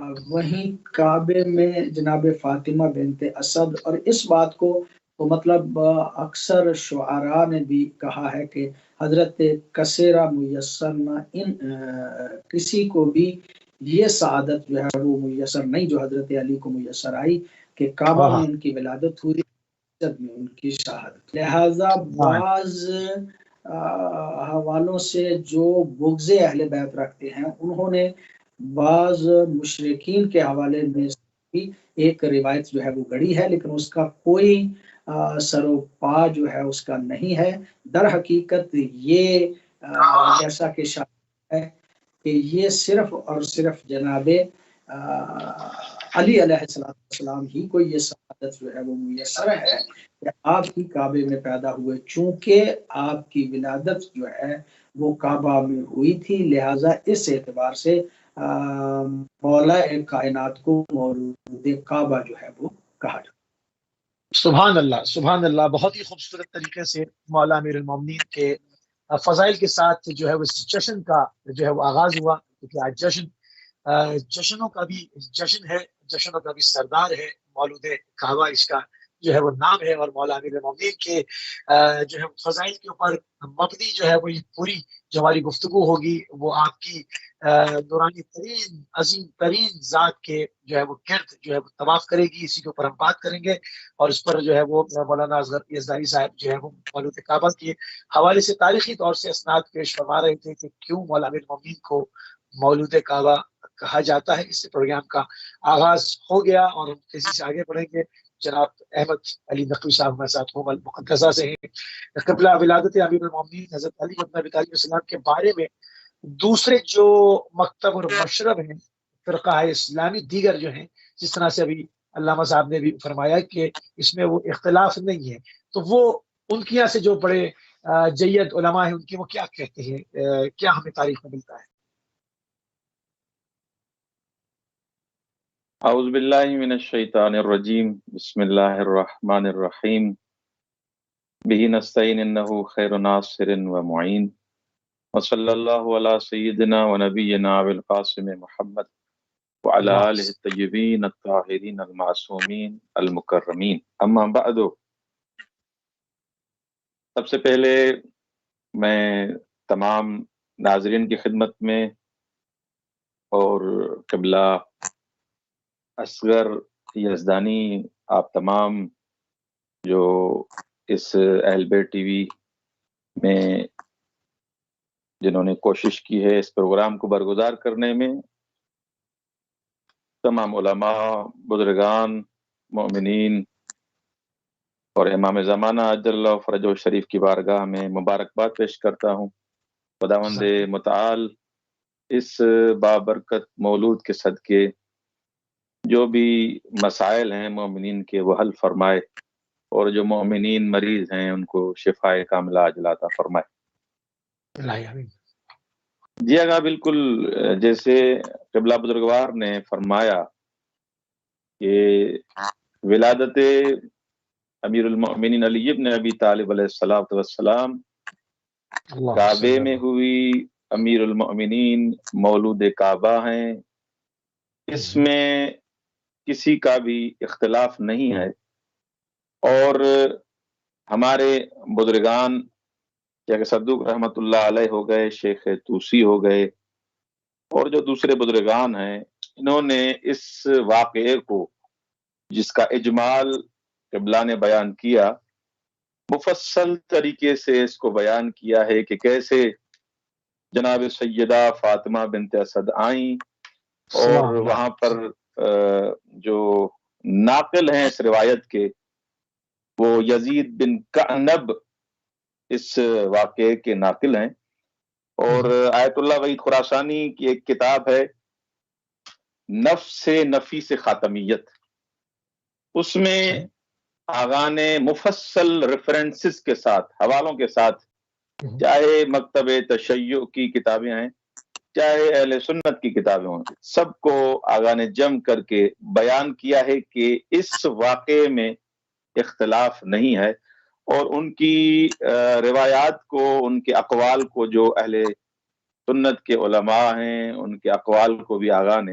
وہیں کعبے میں جناب فاطمہ بنت اسد، اور اس بات کو تو مطلب اکثر شعراء نے بھی کہا ہے کہ حضرت کثیرہ میسر نہ ان کسی کو بھی یہ سعادت جو ہے وہ میسر نہیں جو حضرت علی کو میسر آئی کہ کعبہ میں ان کی ولادت ہوئی، مسجد میں ان کی شہادت۔ لہذا بعض حوالوں سے جو بغض اہل بیت رکھتے ہیں انہوں نے بعض مشرکین کے حوالے میں بھی ایک روایت جو ہے وہ گڑی ہے، لیکن اس کا کوئی سر و پا جو ہے اس کا نہیں ہے۔ در حقیقت یہ جیسا کہ شاید ہے کہ یہ صرف اور صرف جناب علی علیہ السلام ہی کو یہ سعادت جو ہے وہ میسر ہے کہ آپ ہی کعبے میں پیدا ہوئے، چونکہ آپ کی ولادت جو ہے وہ کعبہ میں ہوئی تھی، لہٰذا اس اعتبار سے مولا کائنات کو مولود کعبہ جو ہے وہ کہا جاتا ہے۔ سبحان اللہ، بہت ہی خوبصورت طریقے سے مولا امیر المومنین کے فضائل کے ساتھ جو ہے وہ اس جشن کا جو ہے وہ آغاز ہوا، کیونکہ آج جشنوں کا بھی جشن ہے، جشنوں کا بھی سردار ہے مولود کعبہ، اس کا جو ہے وہ نام ہے، اور مولا امیر المومنین کے جو ہے فضائل کے اوپر مبنی جو ہے وہ یہ پوری جو ہماری گفتگو ہوگی وہ آپ کی نورانی ترین عظیم ترین ذات کے جو ہے وہ گرد جو ہے وہ طواف کرے گی، اسی کے اوپر ہم بات کریں گے، اور اس پر جو ہے وہ مولانا اصغر یزدانی صاحب جو ہے وہ مولود کعبہ کے حوالے سے تاریخی طور سے اسناد پیش فرما رہے تھے کہ کیوں مولا امیر المومنین کو مولود کعبہ کہا جاتا ہے۔ اس سے پروگرام کا آغاز ہو گیا اور ہم تیزی سے آگے بڑھیں گے۔ جناب احمد علی نقوی صاحب ہمارے ساتھ مقدسہ سے ہیں۔ قبلہ ولادت امیر المومنین حضرت علی بن ابی طالب علیہ السلام کے بارے میں دوسرے جو مکتب اور مشرب ہیں فرقہ اسلامی دیگر جو ہیں، جس طرح سے ابھی علامہ صاحب نے بھی فرمایا کہ اس میں وہ اختلاف نہیں ہے، تو وہ ان کے یہاں سے جو بڑے جید علماء ہیں ان کی وہ کیا کہتے ہیں، کیا ہمیں تاریخ میں ملتا ہے؟ اعوذ باللہ من الشیطان الرجیم، بسم اللہ الرحمن الرحیم، بہ نستعین انہ خیر ناصر و معین، وصلی اللہ علی سیدنا و نبینا ابوالقاسم محمد وعلی آلہ الطیبین الطاہرین المعصومین المکرمین، اما بعد۔ سب سے پہلے میں تمام ناظرین کی خدمت میں اور قبلہ اصغر یزدانی، آپ تمام جو اس اہل بیت ٹی وی میں جنہوں نے کوشش کی ہے اس پروگرام کو برگزار کرنے میں، تمام علماء، بزرگان، مومنین اور امام زمانہ عجل اللہ فرجہ شریف کی بارگاہ میں مبارکباد پیش کرتا ہوں۔ خداوند متعال اس بابرکت مولود کے صدقے جو بھی مسائل ہیں مومنین کے وہ حل فرمائے، اور جو مومنین مریض ہیں ان کو شفاء کاملہ عاجلہ عطا فرمائے۔ جی اگا، بالکل جیسے قبلہ بزرگوار نے فرمایا کہ ولادت امیر المؤمنین علی ابن ابی طالب علیہ السلام کعبے میں ہوئی، امیر المؤمنین مولود کعبہ ہیں، اس میں کسی کا بھی اختلاف نہیں ہے۔ اور ہمارے بزرگان شیخ صدوق رحمۃ اللہ علیہ ہو گئے، شیخ توسی ہو گئے، اور جو دوسرے بزرگان ہیں، انہوں نے اس واقعے کو جس کا اجمال قبلہ نے بیان کیا، مفصل طریقے سے اس کو بیان کیا ہے کہ کیسے جناب سیدہ فاطمہ بنت اسد آئیں، اور وہاں پر جو ناقل ہیں اس روایت کے وہ یزید بن کعنب اس واقعے کے ناقل ہیں۔ اور آیت اللہ وحید خراسانی کی ایک کتاب ہے نفس نفیس خاتمیت، اس میں آغا نے مفصل ریفرنسز کے ساتھ، حوالوں کے ساتھ، چاہے مکتب تشیع کی کتابیں ہیں، چاہے اہل سنت کی کتابیں ہوں، سب کو آغا نے جم کر کے بیان کیا ہے کہ اس واقعے میں اختلاف نہیں ہے، اور ان کی روایات کو، ان کے اقوال کو، جو اہل سنت کے علماء ہیں ان کے اقوال کو بھی آغا نے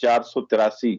483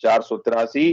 483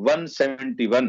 171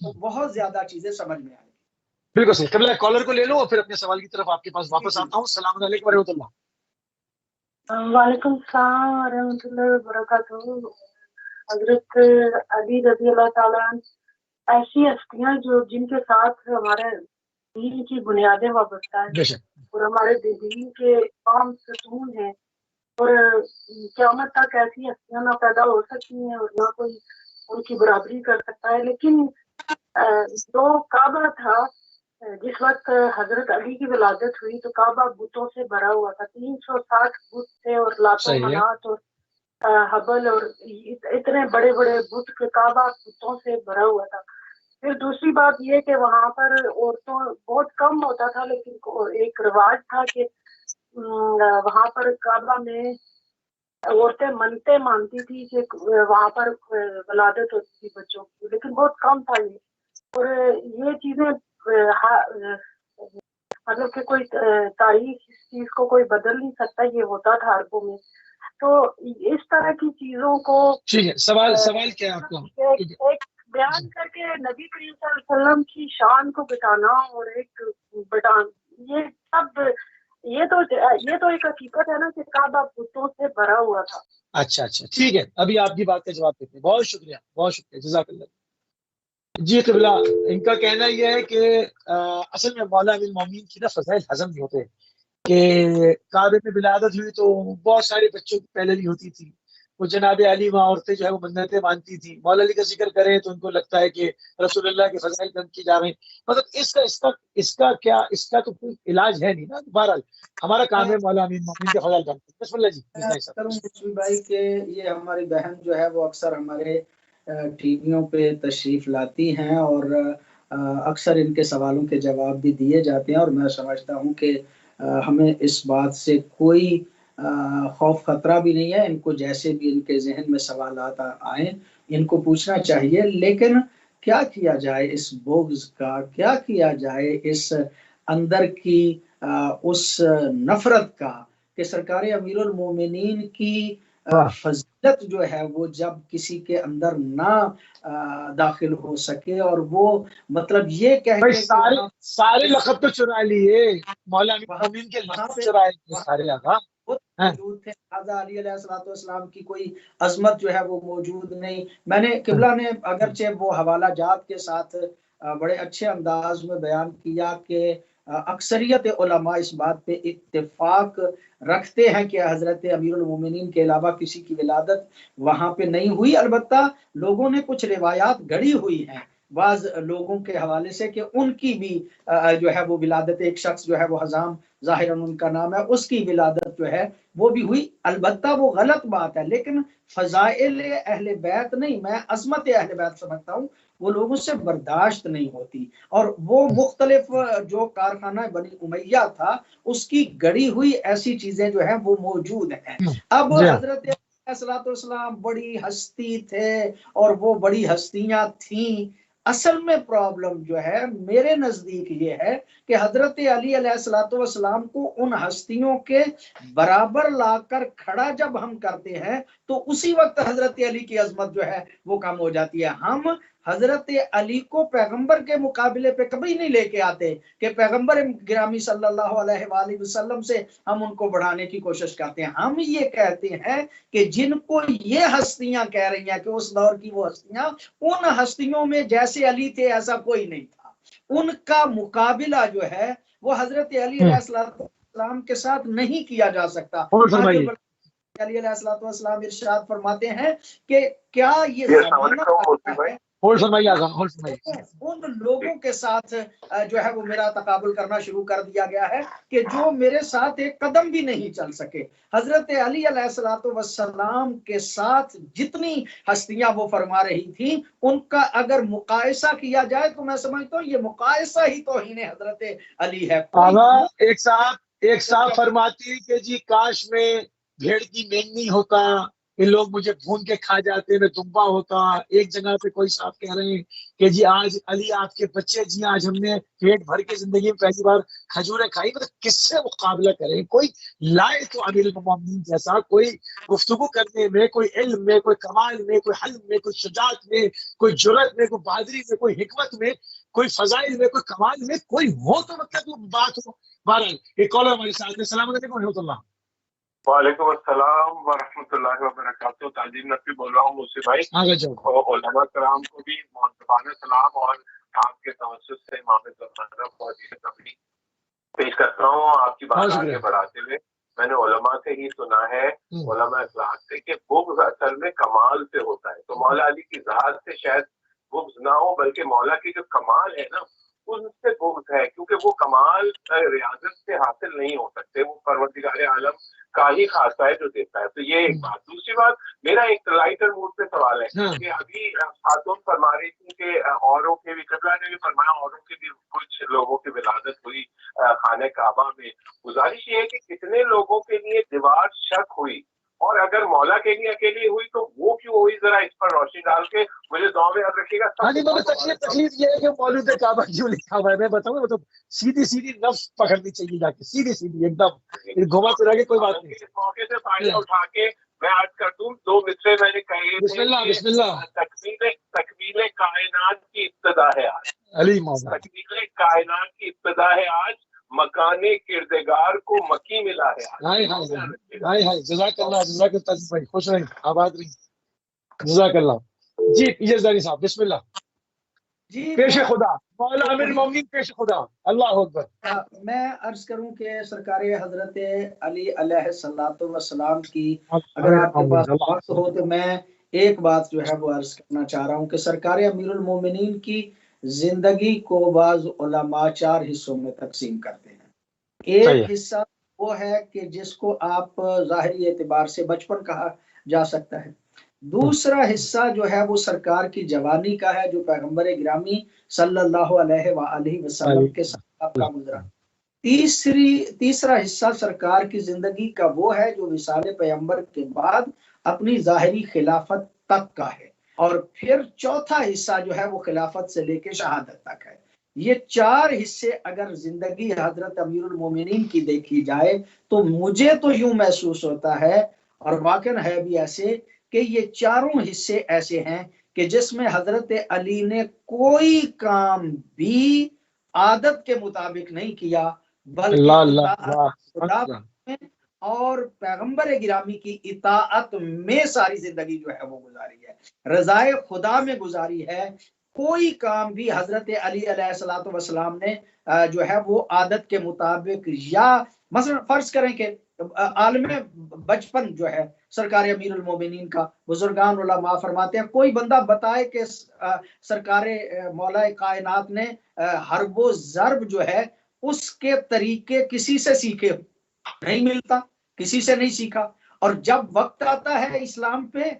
تو بہت زیادہ چیزیں سمجھ میں آئیں گی۔ بالکل صحیح. قبلہ کالر کو لے لو اور پھر اپنے سوال کی طرف آپ کے پاس واپس آتا ہوں. السلام علیکم ورحمۃ اللہ. وعلیکم السلام ورحمۃ اللہ وبرکاتہ. حضرت علی رضی اللہ تعالیٰ عنہ ایسی ہستیاں جو جن کے ساتھ ہمارے دین کی بنیادیں وابستہ ہیں اور ہمارے دین کے عام ستون ہیں، اور قیامت تک ایسی ہستیاں نہ پیدا ہو سکتی ہیں اور نہ کوئی ان کی برابری کر سکتا ہے. لیکن جو کعبہ تھا جس وقت حضرت علی کی ولادت ہوئی تو کعبہ بتوں سے بھرا ہوا تھا. 360 بت تھے اور لات و منات اور حبل اور اتنے بڑے بڑے بت کے کعبہ بتوں سے بھرا ہوا تھا. پھر دوسری بات یہ کہ وہاں پر عورتوں بہت کم ہوتا تھا، لیکن ایک رواج تھا کہ وہاں پر کعبہ میں عورتیں منتیں مانتی تھی کہ وہاں پر ولادت ہوتی تھی بچوں کی، لیکن بہت کم تھا یہ. اور یہ چیزیں مطلب کہ کوئی تاریخ اس چیز کو کوئی بدل نہیں سکتا، یہ ہوتا تھا عربوں میں. تو اس طرح کی چیزوں کو ٹھیک ہے. سوال کیا ہے آپ کا؟ ایک بیان کر کے نبی کریم صلی اللہ علیہ وسلم کی شان کو بتانا اور ایک بٹان، یہ سب یہ تو ایک حقیقت ہے نا کہ کعبہ بتوں سے بھرا ہوا تھا. اچھا ٹھیک ہے. ابھی آپ کی بات کا جواب دیتے ہیں. بہت شکریہ جزاک اللہ. جی قبلہ، ان کا کہنا یہ ہے کہ اصل میں مولا امیر المومنین کی نا فضائل ہضم نہیں ہوتے کہ کعبے میں ولادت ہوئی تو بہت سارے بچوں کی پہلے بھی ہوتی تھی. وہ جناب علی وہاں عورتیں جو ہے وہ منتیں مانتی تھی. مولا علی کا ذکر کریں تو ان کو لگتا ہے کہ رسول اللہ کے فضائل بند کی جا رہے ہیں. مطلب اس کا تو کوئی علاج ہے نہیں نا. بہرحال ہمارا کام ہے مولا امیر المومنین کے فضائل بند. بسم اللہ جی. کروں بھائی کہ یہ ہماری بہن جو ہے وہ اکثر ہمارے ٹی ویوں پہ تشریف لاتی ہیں اور اکثر ان کے سوالوں کے جواب بھی دیے جاتے ہیں، اور میں سمجھتا ہوں کہ ہمیں اس بات سے کوئی خوف خطرہ بھی نہیں ہے. ان کو جیسے بھی ان کے ذہن میں سوالات آئیں ان کو پوچھنا چاہیے. لیکن کیا کیا جائے اس بغض کا، کیا کیا جائے اس اندر کی اس نفرت کا کہ سرکار امیر المومنین کی فضیلت جو ہے وہ جب کسی کے اندر نہ داخل ہو سکے اور وہ مطلب یہ کہہ کے سارے لقب تو چرا لیے مولا امیر المومنین کے لقب چرائے سارے آقا موجود تھے. علی علیہ السلام کی کوئی عظمت جو ہے وہ موجود نہیں. میں نے قبلہ نے اگرچہ وہ حوالہ جات کے ساتھ بڑے اچھے انداز میں بیان کیا کہ اکثریت علماء اس بات پہ اتفاق رکھتے ہیں کہ حضرت امیر المومنین کے علاوہ کسی کی ولادت وہاں پہ نہیں ہوئی. البتہ لوگوں نے کچھ روایات گڑھی ہوئی ہیں بعض لوگوں کے حوالے سے کہ ان کی بھی جو ہے وہ ولادت، ایک شخص جو ہے وہ حزام ظاہراً ان کا نام ہے، اس کی ولادت جو ہے وہ بھی ہوئی. البتہ وہ غلط بات ہے، لیکن فضائل اہل بیت نہیں، میں عظمت اہل بیت سمجھتا ہوں وہ لوگوں سے برداشت نہیں ہوتی. اور وہ مختلف جو کارخانہ بنی امیہ تھا اس کی گڑی ہوئی ایسی چیزیں جو ہیں وہ موجود ہیں. اب حضرت والسلام بڑی ہستی تھے اور وہ بڑی ہستیاں تھیں. اصل میں پرابلم جو ہے میرے نزدیک یہ ہے کہ حضرت علی علیہ السلام کو ان ہستیوں کے برابر لا کر کھڑا جب ہم کرتے ہیں تو اسی وقت حضرت علی کی عظمت جو ہے وہ کم ہو جاتی ہے. ہم حضرت علی کو پیغمبر کے مقابلے پہ کبھی نہیں لے کے آتے کہ پیغمبر گرامی صلی اللہ علیہ وآلہ وسلم سے ہم ان کو بڑھانے کی کوشش کرتے ہیں. ہم یہ کہتے ہیں کہ جن کو یہ ہستیاں کہہ رہی ہیں کہ اس دور کی وہ ہستیاں، ان ہستیوں میں جیسے علی تھے ایسا کوئی نہیں تھا. ان کا مقابلہ جو ہے وہ حضرت علی علیہ السلام کے ساتھ نہیں کیا جا سکتا. علی علیہ السلام ارشاد فرماتے ہیں کہ کیا یہ زمانہ ہے ان لوگوں کے ساتھ جو ہے وہ میرا تقابل کرنا شروع کر دیا گیا ہے کہ جو میرے ساتھ ایک قدم بھی نہیں چل سکے. حضرت علی علیہ السلام کے ساتھ جتنی ہستیاں وہ فرما رہی تھیں ان کا اگر مقایسہ کیا جائے تو میں سمجھتا ہوں یہ مقایسہ ہی توہین حضرت علی ہے. ایک صاحب فرماتی کہ جی کاش میں بھیڑ کی مینگنی ہوتا یہ لوگ مجھے بھون کے کھا جاتے، میں دمبا ہوتا۔ ایک جگہ پہ کوئی صاحب کہہ رہے ہیں کہ جی آج علی آپ کے بچے، جی آج ہم نے پیٹ بھر کے زندگی میں پہلی بار کھجوریں کھائی۔ مطلب کس سے مقابلہ کریں؟ کوئی لائے تو امیر المومنین جیسا، کوئی گفتگو کرنے میں، کوئی علم میں، کوئی کمال میں، کوئی حلم میں، کوئی شجاعت میں، کوئی جرأت میں، کوئی بہادری میں، کوئی حکمت میں، کوئی فضائل میں، کوئی کمال میں کوئی ہو تو مطلب وہ بات ہو۔ بہرحال ایک کالر ہمارے ساتھ ہے۔ السلام علیکم و رحمۃ اللہ۔ وعلیکم السلام ورحمۃ اللہ وبرکاتہ۔ تعظیم نقوی بول رہا ہوں موسی بھائی۔ علماء کرام کو بھی مہذبانہ سلام، اور آپ کے توسط سے امام زمانہ فوجی تبلیغ پیش کرتا ہوں آپ کی بات آگے بڑھاتے ہوئے۔ میں نے علماء سے ہی سنا ہے، علماء اخلاق سے، کہ بغض اصل میں کمال سے ہوتا ہے۔ تو مولا علی کی ذات سے شاید بغض نہ ہو، بلکہ مولا کی جو کمال ہے نا اس سے بغض ہے، کیونکہ وہ کمال ریاضت سے حاصل نہیں ہو سکتے، وہ پروردگار عالم کا ہی خاصہ ہے جو دیتا ہے۔ تو یہ ایک بات۔ دوسری بات، میرا ایک لائٹر موڈ سے سوال ہے کہ ابھی خاتون فرما رہی تھی کہ اوروں کے بھی، قبلہ نے بھی فرمایا اوروں کے بھی کچھ لوگوں کی ولادت ہوئی خانہ کعبہ میں۔ گزارش یہ ہے کہ کتنے لوگوں کے لیے دیوار شک ہوئی، اور اگر مولا کے لیے اکیلی ہوئی تو وہ کیوں ہوئی؟ ذرا اس پر روشنی ڈال کے مجھے دعا میں یاد رکھیے گا۔ ہاں جی، تکلیف یہ ہے کہ مولود کعبہ کیوں لکھا ہوا ہے میں بتاؤں، مطلب سیدھی نفس پکڑنی چاہیے جا کے، سیدھی ایک دم گھما پھرا کے کوئی بات نہیں۔ اس موقع سے فائدہ اٹھا کے میں عرض کر دوں، دو مصرے میں نے کہے بسم اللہ۔ تکمیل کائنات کی ابتدا ہے آج، علی مولا، تکمیل کائنات کی ابتدا ہے آج، مکان کردگار کو مکی ملا ہے آج۔ ہائے جزاک اللہ، جزاک اللہ بھائی، خوش رہیں، آباد رہیں، جزاک اللہ۔ جی پیجر زاری صاحب بسم اللہ۔ جی پیش خدا مولا امیر المومنین، پیش خدا، اللہ اکبر۔ میں عرض کروں کہ سرکار حضرت علی علیہ الصلوۃ والسلام کی اگر آپ کے پاس وقت ہو تو میں ایک بات جو ہے وہ عرض کرنا چاہ رہا ہوں کہ سرکار امیر المومنین کی زندگی کو بعض علماء 4 حصوں میں تقسیم کرتے ہیں۔ ایک حصہ وہ ہے کہ جس کو آپ ظاہری اعتبار سے بچپن کہا جا سکتا ہے۔ دوسرا حصہ جو ہے وہ سرکار کی جوانی کا ہے، جو پیغمبر گرامی صلی اللہ علیہ وآلہ وسلم کے ساتھ آپ کا گزرا۔ تیسرا حصہ سرکار کی زندگی کا وہ ہے جو وصال پیغمبر کے بعد اپنی ظاہری خلافت تک کا ہے، اور پھر چوتھا حصہ جو ہے وہ خلافت سے لے کے شہادت تک ہے۔ یہ 4 حصے اگر زندگی حضرت امیر المومنین کی دیکھی جائے تو مجھے تو یوں محسوس ہوتا ہے، اور واقعا ہے بھی ایسے، کہ یہ 4 حصے ایسے ہیں کہ جس میں حضرت علی نے کوئی کام بھی عادت کے مطابق نہیں کیا، بلکہ اور پیغمبر گرامی کی اطاعت میں ساری زندگی جو ہے وہ گزاری ہے، رضائے خدا میں گزاری ہے۔ کوئی کام بھی حضرت علی علیہ الصلوۃ والسلام نے جو ہے وہ عادت کے مطابق، یا مثلا فرض کریں کہ عالم بچپن جو ہے سرکار امیر المومنین کا، بزرگان علماء فرماتے ہیں کوئی بندہ بتائے کہ سرکار مولا کائنات نے حرب و ضرب جو ہے اس کے طریقے کسی سے سیکھے، نہیں ملتا، کسی سے نہیں سیکھا۔ اور جب وقت آتا ہے اسلام پہ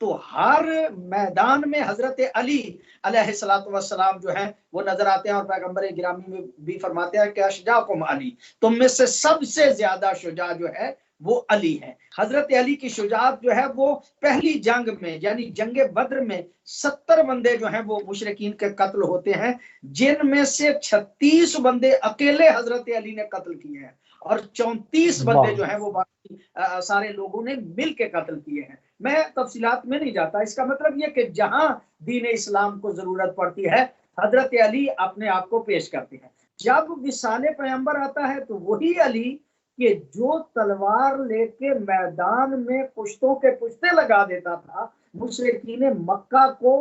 تو ہر میدان میں حضرت علی علیہ الصلوۃ والسلام جو ہیں وہ نظر آتے ہیں، اور پیغمبر گرامی میں بھی فرماتے ہیں کہ اشجاعکم علی، تم میں سے سب سے زیادہ شجاع جو ہے وہ علی ہے۔ حضرت علی کی شجاعت جو ہے وہ پہلی جنگ میں یعنی جنگ بدر میں 70 بندے جو ہیں وہ مشرکین کے قتل ہوتے ہیں، جن میں سے 36 بندے اکیلے حضرت علی نے قتل کیے ہیں، اور 34 بندے جو ہیں وہ باقی سارے لوگوں نے مل کے قتل کیے ہیں۔ میں تفصیلات میں نہیں جاتا، اس کا مطلب یہ کہ جہاں دین اسلام کو ضرورت پڑتی ہے حضرت علی اپنے آپ کو پیش کرتے ہیں۔ جب وصال پیغمبر آتا ہے تو وہی علی کہ جو تلوار لے کے میدان میں پشتوں کے پشتے لگا دیتا تھا، مشرکین مکہ کو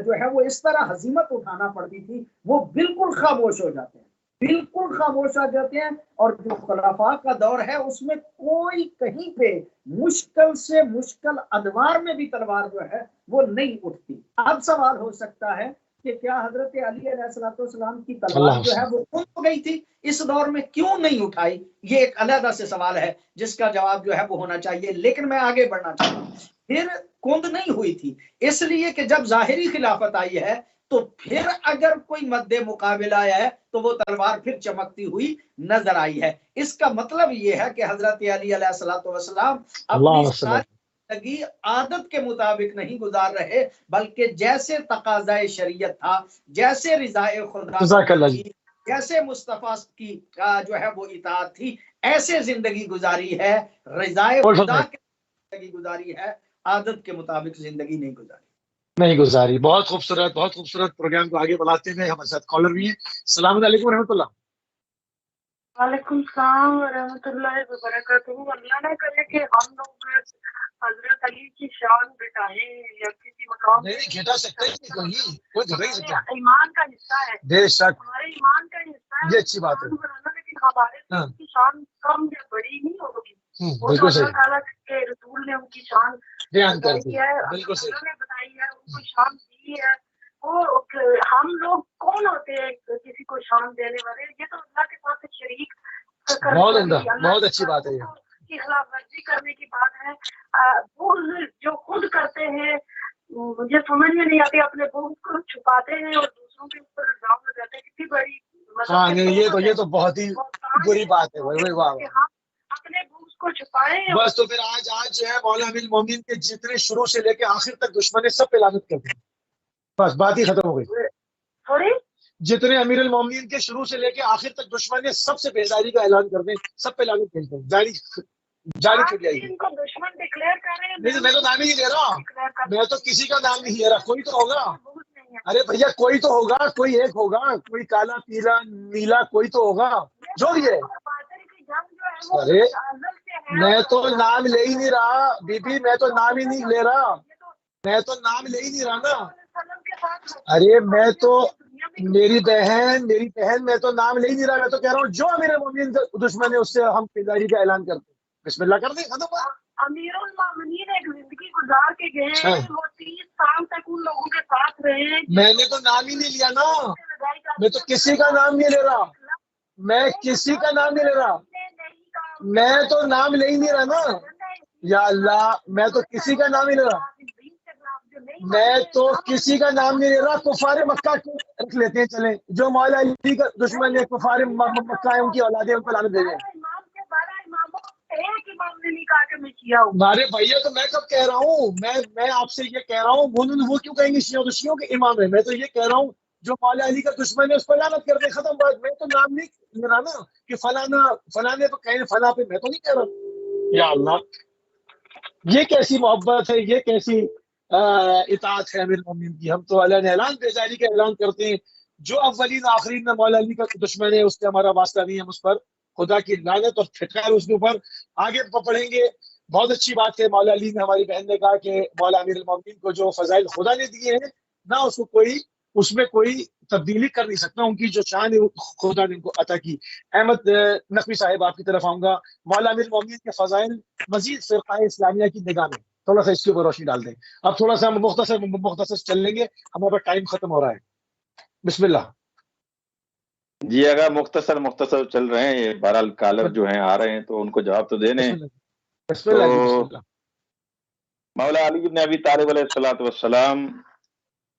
جو ہے وہ اس طرح ہزیمت اٹھانا پڑتی تھی، وہ بالکل خاموش ہو جاتے ہیں، بالکل خاموش ہو جاتے ہیں۔ اور جو خلفاء کا دور ہے اس میں کوئی کہیں پہ مشکل سے مشکل ادوار میں بھی تلوار جو ہے وہ نہیں اٹھتی۔ اب سوال ہو سکتا ہے کہ کیا حضرت علی علیہ السلام کی تلوار جو ہے وہ کن ہو گئی تھی، اس دور میں کیوں نہیں اٹھائی؟ یہ ایک علیحدہ سے سوال ہے جس کا جواب جو ہے وہ ہونا چاہیے، لیکن میں آگے بڑھنا چاہتا ہوں۔ پھر کند نہیں ہوئی تھی اس لیے کہ جب ظاہری خلافت آئی ہے تو پھر اگر کوئی مد مقابل آیا ہے تو وہ تلوار پھر چمکتی ہوئی نظر آئی ہے۔ اس کا مطلب یہ ہے کہ حضرت علی علیہ السلام اپنی ساری زندگی عادت کے مطابق نہیں گزار رہے بلکہ جیسے تقاضائے شریعت تھا، جیسے رضائے خدا تھی، جیسے مصطفیٰ کی جو ہے وہ اطاعت تھی، ایسے زندگی گزاری ہے. رضائے خدا کی زندگی گزاری ہے، عادت کے مطابق زندگی نہیں گزاری. بہت خوبصورت پروگرام کو آگے بڑھاتے ہوئے ہمارے ساتھ کالر بھی ہیں. السلام علیکم ورحمۃ اللہ. وعلیکم السلام ورحمۃ اللہ وبرکاتہ. اللہ نہ کرے کہ ہم لوگ حضرت علی کی شان بٹائیں یا کسی مقام نہیں گھٹا سکتے کوئی گھٹا ہی سکتا. ایمان کا حصہ ہے، بے شک ہمارے ایمان کا حصہ ہے، یہ اچھی بات ہے. لیکن ہمارے سے کی شان کم یا بڑی نہیں ہوگی. بالکل صحیح. اللہ تعالیٰ کے رسول نے ان کی شان بیان کر دی ہے، بالکل صحیح. اللہ نے بتائی ہے، ان کو شان دی ہے. وہ ہم لوگ کون ہوتے ہیں کسی کو شان دینے والے؟ یہ تو اللہ کے ساتھ شریک. بہت عمدہ، بہت اچھی بات ہے. کی خلاف ورزی کرنے کی بات ہے. وہ جو خود کرتے ہیں مجھے سمجھ میں نہیں آتی، اپنے بغض کو چھپاتے ہیں اور دوسروں کے اوپر الزام لگاتے ہیں. کتنی بڑی یہ تو بہت ہی بری بات ہے. اپنے بغض کو چھپائیں. بس تو پھر آج جو ہے مولا امیر المومنین کے جتنے شروع سے لے کے آخر تک دشمن سب پہ لعنت کرتے ہیں. بس بات ہی ختم ہو گئی. سوری، جتنے امیر المومنین کے شروع سے لے کے آخر تک دشمن سب سے بیزاری کا اعلان کرتے ہیں، سب پہ لعنت بھیجتے ہیں. جاری ان کو دشمن ڈکلیئر کریں. نہیں میں تو نام ہی نہیں لے رہا، میں تو کسی کا نام نہیں لے رہا. کوئی تو ہوگا، ارے بھیا کوئی تو ہوگا، کوئی ایک ہوگا، کوئی کالا پیلا نیلا کوئی تو ہوگا جو بھی ہے. ارے میں تو نام لے ہی نہیں رہا بی بی، میں تو نام ہی نہیں لے رہا، میں تو نام لے ہی نہیں رہا نا. ارے میں تو میری بہن میں تو نام لے ہی نہیں رہا. میں تو کہہ رہا ہوں جو امیر المومنین دشمن ہے اس سے ہم بیزاری کا اعلان کرتے ہیں. بسم اللہ کر دیں ختم. امیر المومنین ایک زندگی گزار کے گئے ہیں، وہ 30 سال تک ان لوگوں کے ساتھ رہے. میں نے تو نام ہی نہیں لیا نا، میں تو کسی کا نام نہیں لے رہا، میں کسی کا نام نہیں لے رہا، میں تو نام لے ہی نہیں رہا نا. یا اللہ میں تو کسی کا نام ہی لے رہا، میں تو کسی کا نام نہیں لے رہا. کفار مکہ کو رکھ لیتے ہیں، چلیں جو مولا علی کا دشمن ہے، کفار مکہ ہے، ان کی اولادیں ان کو لعنت دے دیں. مارے بھیا تو میں کب کہہ رہا ہوں، میں آپ سے یہ کہہ رہا ہوں، وہ کیوں کہیں گے شیعہ شیعوں کے امام ہے. میں تو یہ کہہ رہا ہوں جو مولا علی کا دشمن ہے اس پر لعنت کر دے، ختم بات. میں تو نام نہیں لے رہا نا کہ فلانے پہ کہیں فلاں پہ، میں تو نہیں کہہ رہا. یا اللہ یہ کیسی محبت ہے، یہ کیسی اطاعت ہے امیر المومنین کی. ہم تو اللہ نے اعلان بیزاری کا اعلان کرتے ہیں. جو اولین آخرین میں مولا علی کا دشمن ہے اس سے ہمارا واسطہ نہیں ہے، ہم اس پر خدا کی لعنت اور پھٹکار اس کے اوپر. آگے پڑھیں گے. بہت اچھی بات ہے، مولا علی نے ہماری بہن نے کہا کہ مولا امیر المومنین کو جو فضائل خدا نے دیے ہیں نہ اس کو کوئی اس میں کوئی تبدیلی کر نہیں سکتا. ان کی جو شان ہے خدا نے ان کو عطا کی. احمد نقوی صاحب آپ کی طرف آؤں گا. مولا امیر المومنین کے فضائل مزید فرقہ اسلامیہ کی نگاہ میں تھوڑا سا اس کے اوپر روشنی ڈال دیں. اب تھوڑا سا ہم مختصر چل لیں گے، ہمارا ٹائم ختم ہو رہا ہے. بسم اللہ. جی اگر مختصر چل رہے ہیں، یہ بہرحال کالر جو ہیں آ رہے ہیں تو ان کو جواب تو دینے ہیں. بسم اللہ. مولا علی بن ابی طالب علیہ الصلوۃ والسلام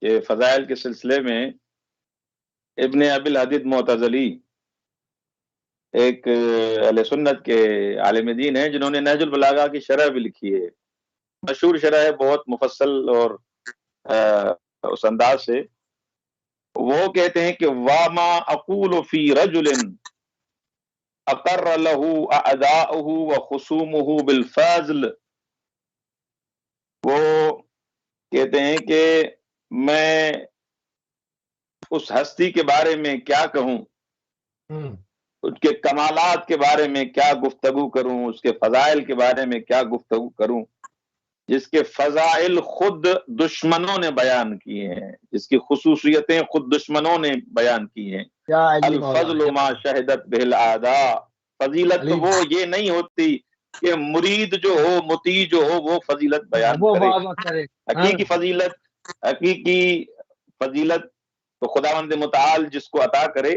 کے فضائل کے سلسلے میں ابن ابی الحدید معتزلی ایک اہل سنت کے عالم دین ہیں جنہوں نے نہج البلاغہ کی شرح بھی لکھی ہے. مشہور شرح ہے، بہت مفصل اور اس انداز سے. وہ کہتے ہیں کہ وَمَا أَقُولُ فِي رَجُلٍ أَقَرَّ لَهُ أَعْدَاؤُهُ وَخُصُومُهُ بِالْفَضْلِ. وہ کہتے ہیں کہ میں اس ہستی کے بارے میں کیا کہوں، اس کے کمالات کے بارے میں کیا گفتگو کروں، اس کے فضائل کے بارے میں کیا گفتگو کروں جس کے فضائل خود دشمنوں نے بیان کیے ہیں، جس کی خصوصیتیں خود دشمنوں نے بیان کی ہیں. الفضل ما شہدت بہ الاعداء. فضیلت تو وہ یہ نہیں ہوتی کہ مرید جو ہو، مطیع جو ہو وہ فضیلت بیان کرے. حقیقی فضیلت تو خداوند متعال جس کو عطا کرے،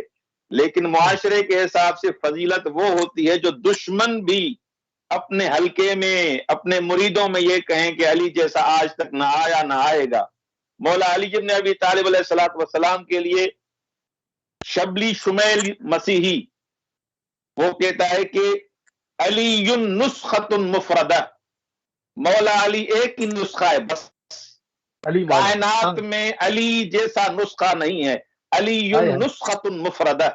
لیکن معاشرے کے حساب سے فضیلت وہ ہوتی ہے جو دشمن بھی اپنے حلقے میں اپنے مریدوں میں یہ کہیں کہ علی جیسا آج تک نہ آیا نہ آئے گا. مولا علی ابن ابی طالب علیہ الصلوۃ والسلام کے لیے شبلی شمیل مسیحی وہ کہتا ہے کہ علی نسخۃ مفردہ، مولا علی ایک ہی نسخہ ہے بس، کائنات میں علی جیسا نسخہ نہیں ہے، علی نسخۃ مفردہ،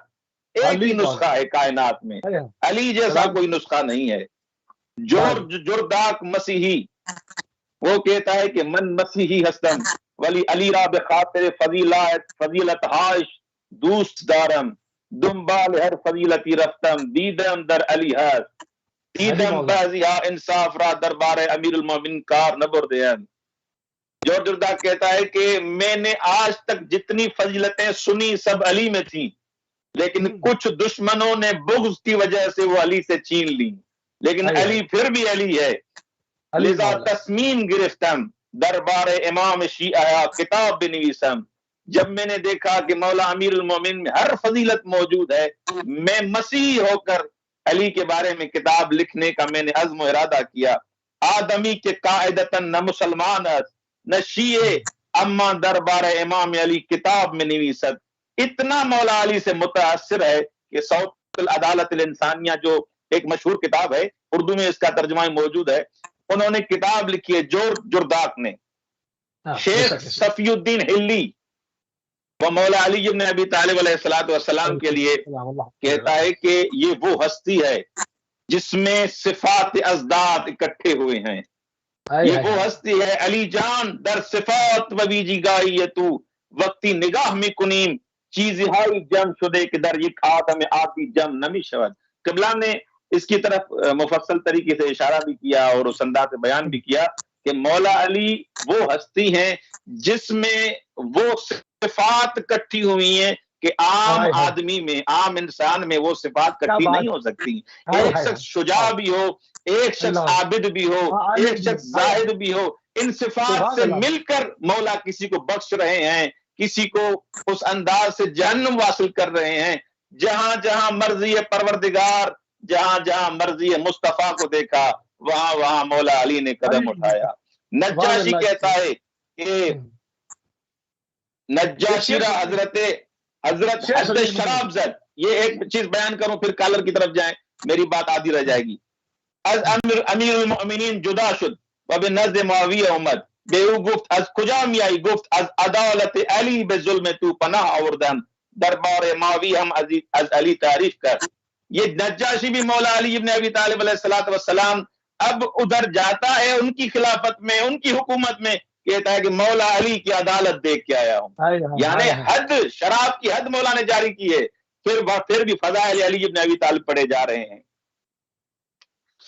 ایک ہی نسخہ ہے کائنات میں، علی جیسا کوئی نسخہ نہیں ہے۔ جورج جرداک مسیحی وہ کہتا ہے کہ من مسیحی ہستم ولی علی را بخاطر فضیلت ہاش دوست دارم دنبال ہر فضیلتی رفتم دیدم در علی ہست دیدم بازیہا انصاف را دربار امیر المومن کار نبر دیم۔ جورج جرداک کہتا ہے کہ میں نے آج تک جتنی فضیلتیں سنی سب علی میں تھیں، لیکن کچھ دشمنوں نے بغض کی وجہ سے وہ علی سے چھین لی، لیکن علی پھر بھی علی ہے۔ لذا تصمیم گرفتم دربار امام شیعہ کتاب بنویسم، جب میں نے دیکھا کہ مولا امیر المومن میں ہر فضیلت موجود ہے، میں مسیح ہو کر علی کے بارے میں کتاب لکھنے کا میں نے عزم و ارادہ کیا۔ آدمی کے قاعدتاً نہ مسلمان نہ شیعہ، اما دربار امام علی کتاب میں نویست۔ اتنا مولا علی سے متاثر ہے کہ صوت العدالت الانسانیہ جو ایک مشہور کتاب ہے، اردو میں اس کا ترجمہ موجود ہے، انہوں نے کتاب لکھی ہے جورج جرداک نے۔ شیخ صفی الدین ہلی وہ مولا علی ابن ابی طالب علیہ السلام کے لیے کہتا ہے کہ یہ وہ ہستی ہے جس میں صفات ازداد اکٹھے ہوئے ہیں، یہ وہ ہستی ہے علی جان در صفات و ویجی گائی تو وقتی نگاہ میں کنیم چیزی ہائی جم شدے کہ در یک آدم آتی جم نمی شود۔ قبلہ نے اس کی طرف مفصل طریقے سے اشارہ بھی کیا اور اس انداز سے بیان بھی کیا کہ مولا علی وہ ہستی ہیں جس میں وہ صفات کٹھی ہوئی ہیں کہ عام آدمی میں، عام انسان میں وہ صفات کٹھی نہیں ہو سکتی۔ ایک شخص شجاع بھی ہو، ایک شخص عابد بھی ہو، ایک شخص زاہد بھی ہو، ان صفات سے مل کر مولا کسی کو بخش رہے ہیں، کسی کو اس انداز سے جہنم واصل کر رہے ہیں۔ جہاں جہاں مرضی پروردگار، جہاں جہاں مرضی مصطفیٰ کو دیکھا، وہاں وہاں مولا علی نے قدم اٹھایا۔ نجاشی کہتا ہے کہ نجاشی را حضرت شراب زد، یہ ایک چیز بیان کروں پھر کالر کی طرف جائیں، میری بات آدھی رہ جائے گی۔ از امیر المؤمنین جدا شد و به نزد معاویہ اومد، بے او گفت از کجا می آئی؟ گفت از عدالت علی به ظلم تو پناہ آوردم، دربار معاویہ ہم از علی تعریف کر۔ یہ نجاشی بھی مولا علی ابن ابی طالب علیہ السلام اب ادھر جاتا ہے ان کی خلافت میں، ان کی حکومت میں، کہتا ہے کہ مولا علی کی عدالت دیکھ کے آیا ہوں۔ یعنی حد، شراب کی حد مولا نے جاری کی ہے، پھر بھی فضائل علی ابن ابی طالب پڑھے جا رہے ہیں۔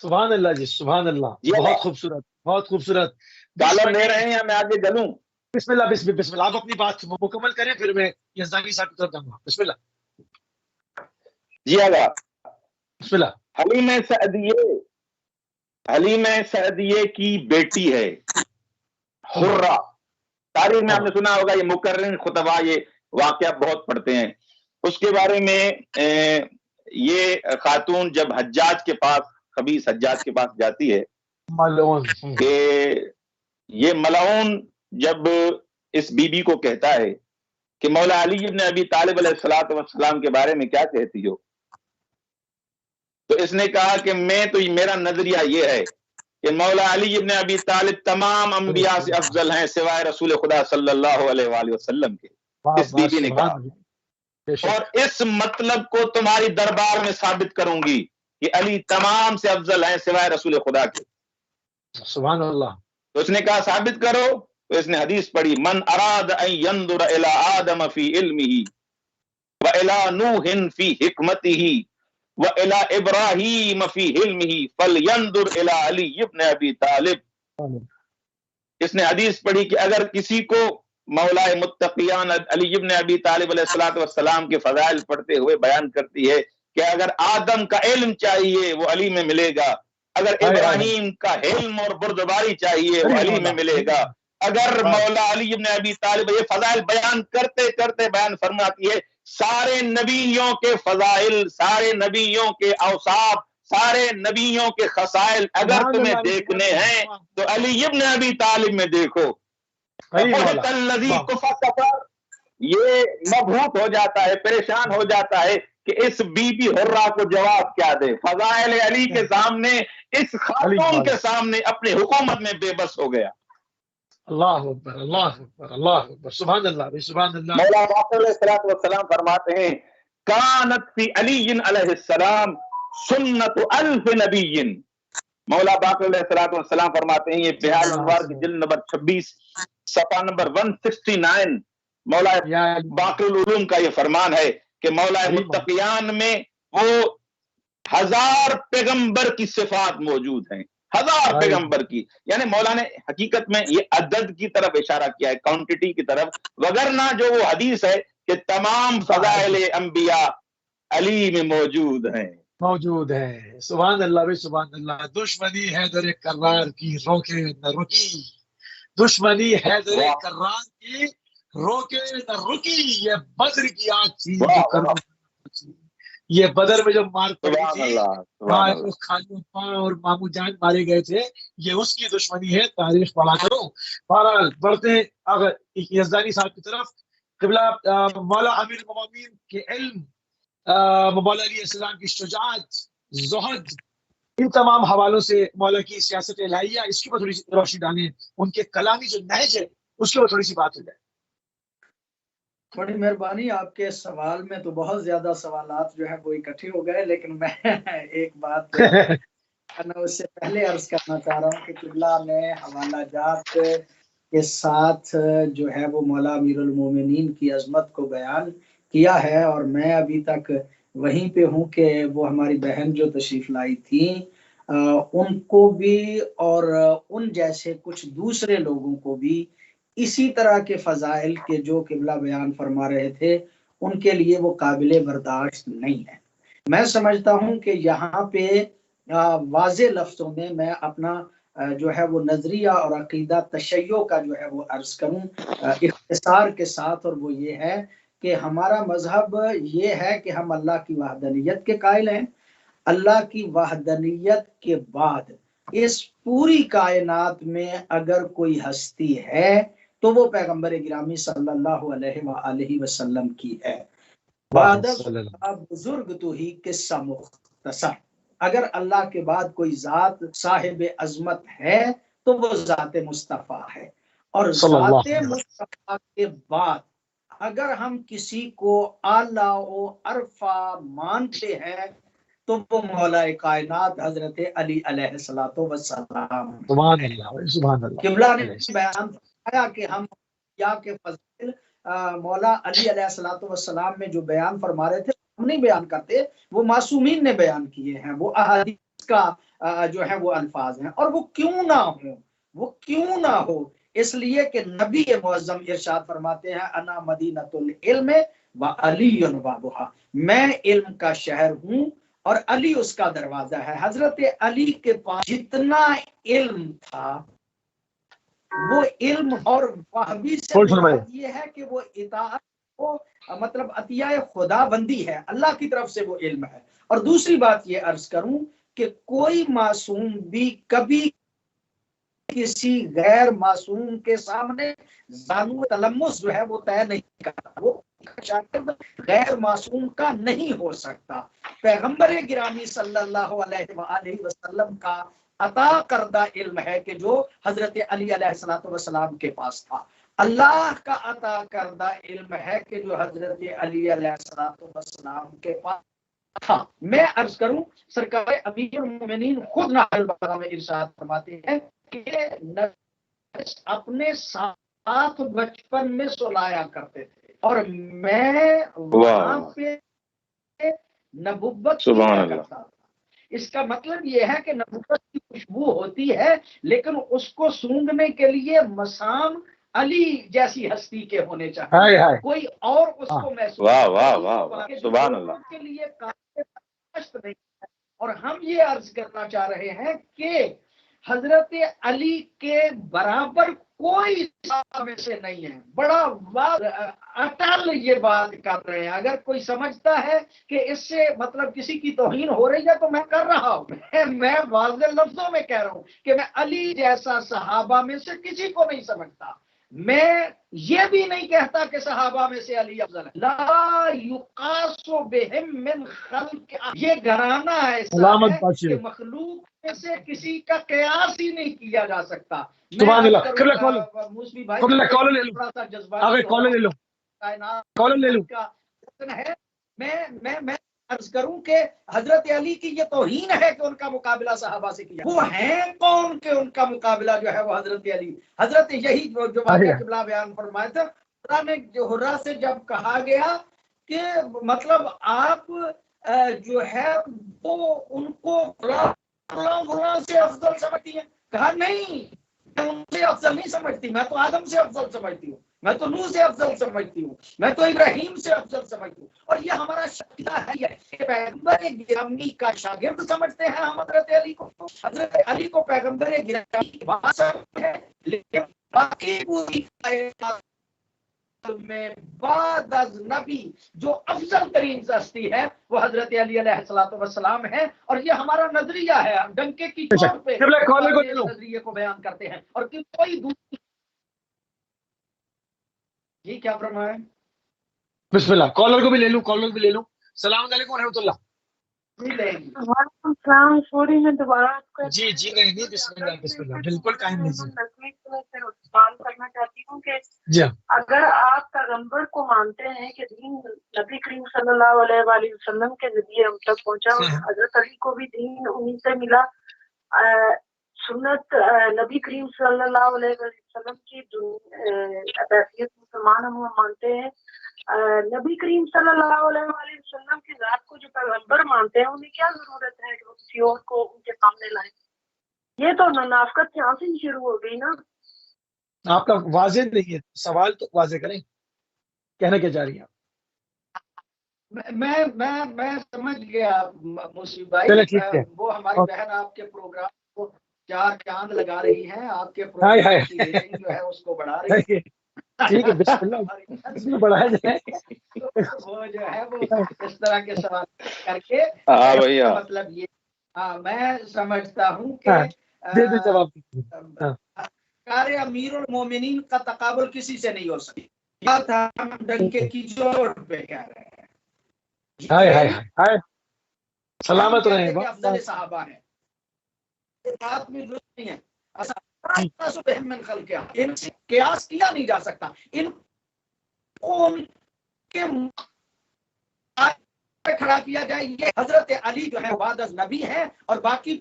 سبحان اللہ جی، سبحان اللہ، بہت خوبصورت، بہت خوبصورت۔ کالر لے رہے ہیں یا میں آگے چلوں؟ بسم اللہ، بسم اللہ، آپ اپنی بات مکمل کریں پھر میں یزدانی صاحب کی طرف جاؤں گا۔ بسم اللہ جی آگا۔ بسم اللہ۔ حلیم سعدیہ کی بیٹی ہے حرہ، تاریخ میں آپ نے سنا ہوگا، یہ مکرر خطبہ یہ واقعہ بہت پڑھتے ہیں۔ اس کے بارے میں یہ خاتون جب حجاج کے پاس، خبیث حجاج کے پاس جاتی ہے کہ یہ ملعون جب اس بی بی کو کہتا ہے کہ مولا علی ابن ابی طالب علیہ السلام کے بارے میں کیا کہتی ہو، تو اس نے کہا کہ میرا نظریہ یہ ہے کہ مولا علی ابن ابی طالب تمام انبیاء سے افضل ہیں سوائے رسول خدا صلی اللہ علیہ وآلہ وسلم کے۔ اس بی بی نے کہا، اور اس مطلب کو تمہاری دربار میں ثابت کروں گی کہ علی تمام سے افضل ہیں سوائے رسول خدا کے۔ سبحان اللہ۔ تو اس نے کہا ثابت کرو، تو اس نے حدیث پڑھی، من اراد ان ينظر الى آدم فی علمہ وَإِلَى نُوحٍ فِي حِكْمَتِهِ وَإِلَى إِبْرَاهِيمَ فِي حِلْمِهِ فَلْيَنْظُرْ إِلَى عَلِيِّ بْنِ أَبِي طالب۔ اس نے حدیث پڑھی کہ اگر کسی کو مولا متقیان علی ابن ابی طالب علیہ السلام کے فضائل پڑھتے ہوئے بیان کرتی ہے کہ اگر آدم کا علم چاہیے وہ علی میں ملے گا، اگر ابراہیم کا علم اور بردباری چاہیے وہ علی میں ملے گا، اگر مولا علی ابن ابی طالب یہ فضائل بیان کرتے کرتے بیان فرماتی ہے سارے نبیوں کے فضائل، سارے نبیوں کے اوصاف، سارے نبیوں کے خصائل اگر تمہیں دیکھنے ہیں تو علی ابن ابی طالب میں دیکھو۔ یہ مبہوت ہو جاتا ہے، پریشان ہو جاتا ہے کہ اس بی بی حرہ کو جواب کیا دے۔ فضائل علی کے سامنے اس خاتون کے سامنے اپنی حکومت میں بے بس ہو گیا. اللہ اکبر، اللہ اکبر، اللہ اکبر، سبحان اللہ، سبحان اللہ. مولا باقر علیہ السلام فرماتے ہیں کانت فی علی علیہ السلام سنت الف نبی. مولا باقر علیہ السلام فرماتے ہیں، یہ بہار انوار کی جلد نمبر 26 صفحہ نمبر 169 مولا باقر العلوم کا یہ فرمان ہے کہ مولا متقیان میں وہ 1000 پیغمبر کی صفات موجود ہیں، 1000 پیغمبر کی. یعنی مولا نے حقیقت میں یہ عدد کی طرف اشارہ کیا ہے، کوانٹٹی کی طرف، وگرنہ جو وہ حدیث ہے کہ تمام فضائل انبیاء علی میں موجود ہیں. موجود ہے. سبحان اللہ بھائی، سبحان اللہ. دشمنی حیدر کرار کی روکے نہ رکی، دشمنی حیدر کرار کی روکے نہ رکی، یہ بدر کی آگ تھی جو کربلا کی. یہ بدر میں جو مار پڑی تھی، اور مامو جان مارے گئے تھے، یہ اس کی دشمنی ہے. تاریخ پڑھا کرو. بہرحال بڑھتے ہیں اگر یزدانی صاحب کی طرف. قبلہ مولا امیر المومنین کے علم، مولا علیہ السلام کی شجاعت، زہد، ان تمام حوالوں سے مولا کی سیاست الہیہ، اس کے اوپر تھوڑی سی روشنی ڈالیں. ان کے کلامی جو نہج ہے اس کے اوپر تھوڑی سی بات ہو جائے. بڑی مہربانی. آپ کے سوال میں تو بہت زیادہ سوالات جو ہے وہ اکٹھے ہو گئے، لیکن میں ایک بات اس سے پہلے عرض کرنا چاہ رہا ہوں کہ قبلہ نے حوالہ جات کے ساتھ جو ہے وہ مولا امیر المومنین کی عظمت کو بیان کیا ہے، اور میں ابھی تک وہیں پہ ہوں کہ وہ ہماری بہن جو تشریف لائی تھی ان کو بھی اور ان جیسے کچھ دوسرے لوگوں کو بھی اسی طرح کے فضائل کے جو قبلہ بیان فرما رہے تھے ان کے لیے وہ قابل برداشت نہیں ہے. میں سمجھتا ہوں کہ یہاں پہ واضح لفظوں میں اپنا جو ہے وہ نظریہ اور عقیدہ تشیع کا جو ہے وہ عرض کروں اختصار کے ساتھ، اور وہ یہ ہے کہ ہمارا مذہب یہ ہے کہ ہم اللہ کی وحدانیت کے قائل ہیں. اللہ کی وحدانیت کے بعد اس پوری کائنات میں اگر کوئی ہستی ہے تو وہ پیغمبر گرامی صلی اللہ علیہ وآلہ وسلم کی ہے. بزرگ تو ہی قصہ مختصر. اگر اللہ کے بعد کوئی ذات صاحب عظمت ہے تو وہ ذات مصطفیٰ ہے، اور ذات مصطفیٰ کے بعد اگر ہم کسی کو اعلیٰ و عرفہ مانتے ہیں تو وہ مولا کائنات حضرت علی علیہ السلام. قبلہ نے بیان فرمایا کہ ہم یا کے فضائل مولا علی علیہ السلام میں جو بیان فرما رہے تھے ہم نہیں بیان کرتے، وہ معصومین نے بیان کیے ہیں، وہ احادیث کا جو ہے وہ الفاظ ہیں. اور وہ کیوں نہ ہو اس لیے کہ نبی معظم ارشاد فرماتے ہیں انا مدینۃ العلم و علی بابھا، میں علم کا شہر ہوں اور علی اس کا دروازہ ہے. حضرت علی کے پاس جتنا علم تھا وہ علم، اور وحبی سے یہ ہے کہ وہ اطاعت، وہ مطلب عطیہ خدا بندی ہے، اللہ کی طرف سے وہ علم ہے. اور دوسری بات یہ عرض کروں کہ کوئی معصوم بھی کبھی کسی غیر معصوم کے سامنے زانو تلمس جو ہے وہ طے نہیں کرتا، وہ شاگرد غیر معصوم کا نہیں ہو سکتا. پیغمبر گرامی صلی اللہ علیہ وآلہ وسلم کا عطا کردہ علم ہے کہ جو حضرت علی علیہ السلام کے پاس تھا. اللہ کا عطا کردہ علم ہے کہ جو حضرت علی علیہ السلام کے پاس تھا. میں عرض کروں سرکار امیر المومنین خود ناقل بقرہ میں ارشاد فرماتے ہیں کہ اپنے ساتھ بچپن میں سلایا کرتے تھے اور میں وہاں پہ نبوت کیا کرتا تھا. اس کا مطلب یہ ہے کہ نبوت کی خوشبو ہوتی ہے لیکن اس کو سونگھنے کے لیے مسام علی جیسی ہستی کے ہونے چاہیے، کوئی اور اس کو محسوس کے لیے نہیں ہے. اور ہم یہ عرض کرنا چاہ رہے ہیں کہ حضرت علی کے برابر کوئی میں سے نہیں ہے. بڑا اٹل یہ بات کر رہے ہیں. اگر کوئی سمجھتا ہے کہ اس سے مطلب کسی کی توہین ہو رہی ہے تو میں کر رہا ہوں، میں واضح لفظوں میں کہہ رہا ہوں کہ میں علی جیسا صحابہ میں سے کسی کو نہیں سمجھتا. میں یہ بھی نہیں کہتا کہ صحابہ میں سے علی افضل ہے، لا یقاس بہم من خلق، یہ گھرانہ ایسا ہے کہ مخلوق میں سے کسی کا قیاس ہی نہیں کیا جا سکتا۔ سبحان اللہ، موسوی بھائی تھوڑا سا جذباتی کالر لے لو کا ہے، میں عرض کروں کہ حضرت علی کی یہ توہین ہے کہ ان کا مقابلہ صحابہ سے کیا، وہ ہیں کون کہ ان کا مقابلہ جو ہے وہ حضرت علی، حضرت یہی جو واقعہ قبلہ بیان فرمایا تھا، حرہ نے حرہ سے جب کہا گیا کہ مطلب آپ جو ہے وہ ان کو فلاں سے افضل سمجھتی ہیں، کہا نہیں میں ان سے افضل نہیں سمجھتی، میں تو آدم سے افضل سمجھتی ہوں، میں تو نوح سے افضل سمجھتی ہوں، میں تو ابراہیم سے افضل سمجھتی ہوں۔ اور یہ ہمارا شکیہ ہے کہ پیغمبر گرامی کا شاگرد سمجھتے ہیں ہم حضرت علی کو، حضرت علی کو پیغمبر گرامی کی بات سمجھتے ہیں، لیکن باقی پوری کائنات میں بعد از نبی جو افضل ترین ہستی ہے وہ حضرت علی علیہ الصلوۃ والسلام ہے، اور یہ ہمارا نظریہ ہے، ڈنکے کی چوٹ پہ نظریے کو بیان کرتے ہیں، اور کوئی دوسری جی کیا فرمایا؟ بسم اللہ، کالر کو بھی لے لوں۔ السلام علیکم ورحمۃ اللہ۔ وعلیکم السلام، سوری میں دوبارہ آپ کو جی نہیں بسم اللہ بالکل ٹائم نہیں سوال کرنا چاہتی ہوں کہ جی اگر آپ پیغمبر کو مانتے ہیں کہ دین نبی کریم صلی اللہ علیہ وآلہ وسلم کے ذریعے ہم تک پہنچا، حضرت علی کو بھی دین انہیں سے ملا، سنت نبی کریم صلی اللہ علیہ وسلم کی حیثیت مسلمان ہم مانتے ہیں، نبی کریم صلی اللہ علیہ وآلہ وسلم کی ذات کو جو پیغمبر مانتے ہیں انہیں کیا ضرورت ہے کہ وہ کسی اور کو ان کے سامنے لائیں؟ یہ تو منافقت یہاں سے ہی شروع ہو گئی نا۔ آپ کا واضح نہیں ہے سوال، تو واضح کریں، کہنا کیا چاہ رہی ہیں میں سمجھ گیا موسیٰ بھائی، وہ ہماری بہن آپ کے پروگرام کو 4 چاند لگا رہی ہیں، آپ کے پروگرام کی ریٹنگ جو ہے اس کو بڑھا رہی ہے، ٹھیک ہے بسم اللہ بڑھایا جائے، وہ جو ہے وہ اس طرح کے سوال کر کے مطلب یہ میں سمجھتا ہوں کہ کار امیر المومنین کا تقابل کسی سے نہیں ہو سکتا، ہم ڈنکے کی چوٹ پہ کہہ رہے ہیں، سلامت رہے افضل صحابہ ہیں، بات میں درست نہیں ہے، ان سے قیاس کیا نہیں جا سکتا، ان کو ان کے کھڑا کیا جائے، یہ حضرت علی جو ہے بعد از نبی ہے اور باقی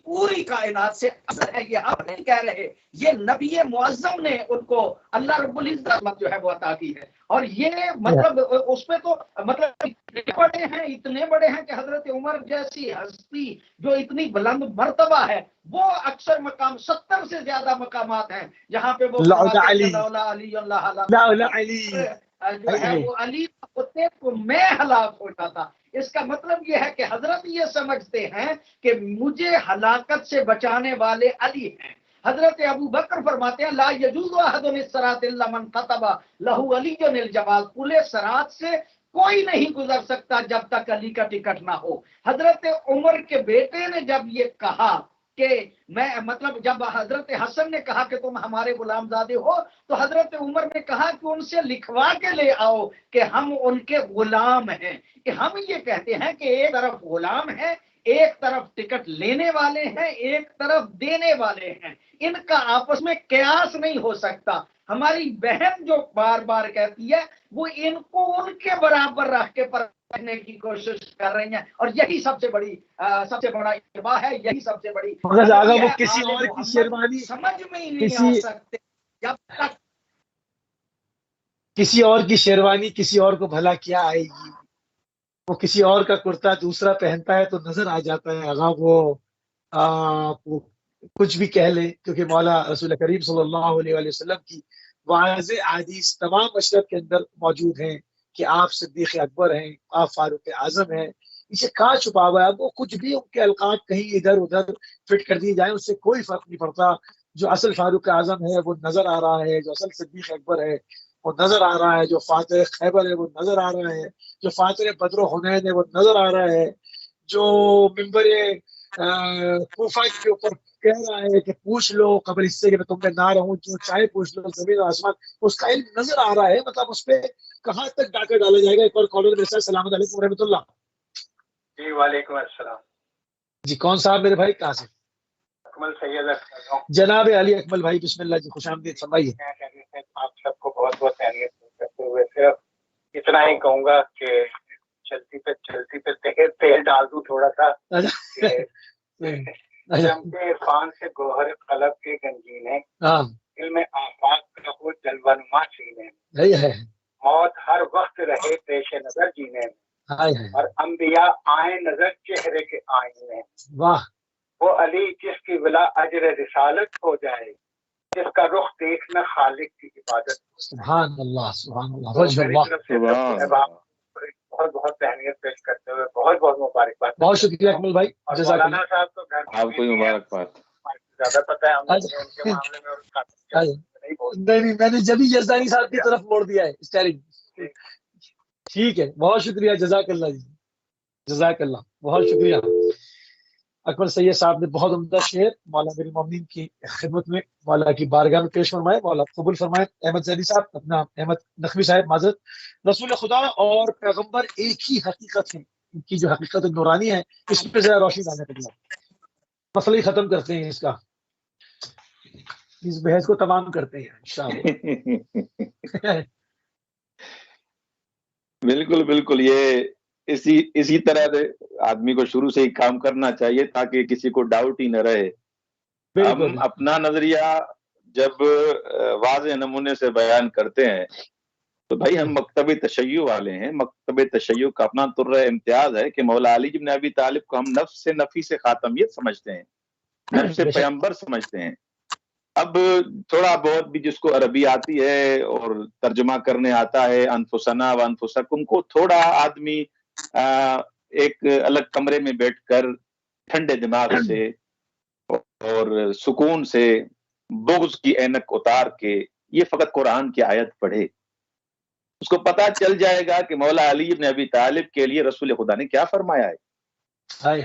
پوری کائنات سے اثر ہے، یہ آپ نہیں کہہ رہے، یہ نبی معظم نے ان کو اللہ رب العزت جو ہے وہ عطا کی ہے، اور یہ مطلب اس پہ تو مطلب اتنے بڑے ہیں کہ حضرت عمر جیسی ہستی جو اتنی بلند مرتبہ ہے، وہ اکثر مقام 70 سے زیادہ مقامات ہیں جہاں پہ وہ جو ہے وہ علی ہوتے تو میں ہلاک ہو جاتا۔ اس کا مطلب یہ ہے کہ حضرت یہ سمجھتے ہیں کہ مجھے ہلاکت سے بچانے والے علی ہیں۔ حضرت ابو بکر فرماتے ہیں لا یجوز احد الصراط الا من كتب له علی الجواز، پل صراط سے کوئی نہیں گزر سکتا جب تک علی کا ٹکٹ نہ ہو۔ حضرت عمر کے بیٹے نے جب یہ کہا کہ میں مطلب جب حضرت حسن نے کہا کہ تم ہمارے غلام زادے ہو، تو حضرت عمر نے کہا کہ ان سے لکھوا کے لے آؤ کہ ہم ان کے غلام ہیں، کہ ہم یہ کہتے ہیں کہ ایک طرف غلام ہے، ایک طرف ٹکٹ لینے والے ہیں، ایک طرف دینے والے ہیں، ان کا آپس میں قیاس نہیں ہو سکتا۔ ہماری بہن جو بار بار کہتی ہے وہ ان کو ان کے برابر رکھ کے پرکھنے کی کوشش کر رہی ہیں، اور یہی سب سے بڑا اشتباہ ہے، یہی سب سے بڑی کسی اور کی شیروانی سمجھ میں ہی نہیں آ سکتے جب تک کسی اور کی شیروانی کسی اور کو بھلا کیا آئے گی، وہ کسی اور کا کرتا دوسرا پہنتا ہے تو نظر آ جاتا ہے، اگر وہ کچھ بھی کہہ لیں، کیونکہ مولا رسول کریم صلی اللہ علیہ وآلہ وسلم کی واضح حدیث تمام مشرق کے اندر موجود ہیں کہ آپ صدیق اکبر ہیں، آپ فاروق اعظم ہیں، اسے کہاں چھپا ہوا ہے؟ وہ کچھ بھی ان کے القاب کہیں ادھر ادھر فٹ کر دی جائیں، اس سے کوئی فرق نہیں پڑتا۔ جو اصل فاروق اعظم ہے وہ نظر آ رہا ہے، جو اصل صدیق اکبر ہے وہ نظر آ رہا ہے، جو فاتح خیبر ہے وہ نظر آ رہا ہے، جو فاتح بدر و حنین ہے وہ نظر آ رہا ہے، جو ممبر کوفہ کے اوپر کہہ رہا ہے کہ پوچھ لو قبل اس سے کہ میں تم میں نہ رہوں، جو چاہے پوچھ لو زمین و آسمان، اس کا علم نظر آ رہا ہے، مطلب اس پہ کہاں تک ڈاکہ ڈالا جائے گا۔ ایک اور کالر میرے ساتھ، السلام علیکم ورحمۃ اللہ۔ جی وعلیکم السلام جی کون صاحب میرے بھائی، کہاں سے؟ اکمل سید کر رہا ہوں۔ جناب علی اکمل بھائی بسم اللہ جی، خوش آمدید، فرمائیے۔ آپ سب کو بہت بہت تہنیت کرتے ہوئے صرف اتنا ہی کہوں گا کہ چلتی پہ تیل ڈال دوں تھوڑا سا کہ چمکے عرفان سے گوہر قلب کے گنجینے، علم آفاق کا ہو جلوہ نما سینے، موت ہر وقت رہے پیش نظر جینے میں، اور انبیاء آئیں نظر چہرے کے آئینے، واہ، وہ علی جس کی ولا اجر رسالت ہو جائے، جس کا رخ دیکھنا خالق کی عبادت۔ سبحان اللہ سبحان اللہ، وجہ اللہ۔ بہت بہت تہنیت پیش کرتے ہوئے بہت بہت مبارکباد۔ بہت شکریہ اکمل بھائی، جزاک اللہ۔ مولانا صاحب تو گھر آپ کو مبارکباد۔ زیادہ پتہ ہے ہم ان کے معاملے میں، اور نہیں میں نے جبھی یزدانی صاحب کی طرف موڑ دیا ہے اسٹیئرنگ۔ ٹھیک ہے، بہت شکریہ، جزاک اللہ جی، جزاک اللہ، بہت شکریہ۔ اکمل سید صاحب نے بہت عمدہ شعر مولا امیر المومنین کی خدمت میں مولا کی بارگاہ میں پیش فرمائے، مولا قبول فرمائے۔ احمد زیدی صاحب، اپنا احمد نقوی صاحب معذرت۔ رسول خدا اور پیغمبر ایک ہی حقیقت ہے، ان کی جو حقیقت نورانی ہے اس پہ ذرا روشنی ڈالنے کے لیے مسئلہ ہی ختم کرتے ہیں، اس کا اس بحث کو تمام کرتے ہیں انشاءاللہ۔ بالکل بالکل، یہ اسی طرح سے آدمی کو شروع سے ہی کام کرنا چاہیے تاکہ کسی کو ڈاؤٹ ہی نہ رہے۔ ہم اپنا نظریہ جب واضح نمونے سے بیان کرتے ہیں تو بھائی ہم مکتب تشیع والے ہیں۔ مکتب تشیع کا اپنا طرہ امتیاز ہے کہ مولا علی بن ابی طالب کو ہم نفس سے نفی سے خاتمیت سمجھتے ہیں، نفس سے پیغمبر سمجھتے ہیں۔ اب تھوڑا بہت بھی جس کو عربی آتی ہے اور ترجمہ کرنے آتا ہے، انفسنا و انفسکم کو تھوڑا آدمی ایک الگ کمرے میں بیٹھ کر ٹھنڈے دماغ سے اور سکون سے بغض کی اینک اتار کے یہ فقط قرآن کی آیت پڑھے، اس کو پتہ چل جائے گا کہ مولا علی بن ابی طالب کے لیے رسول خدا نے کیا فرمایا ہے۔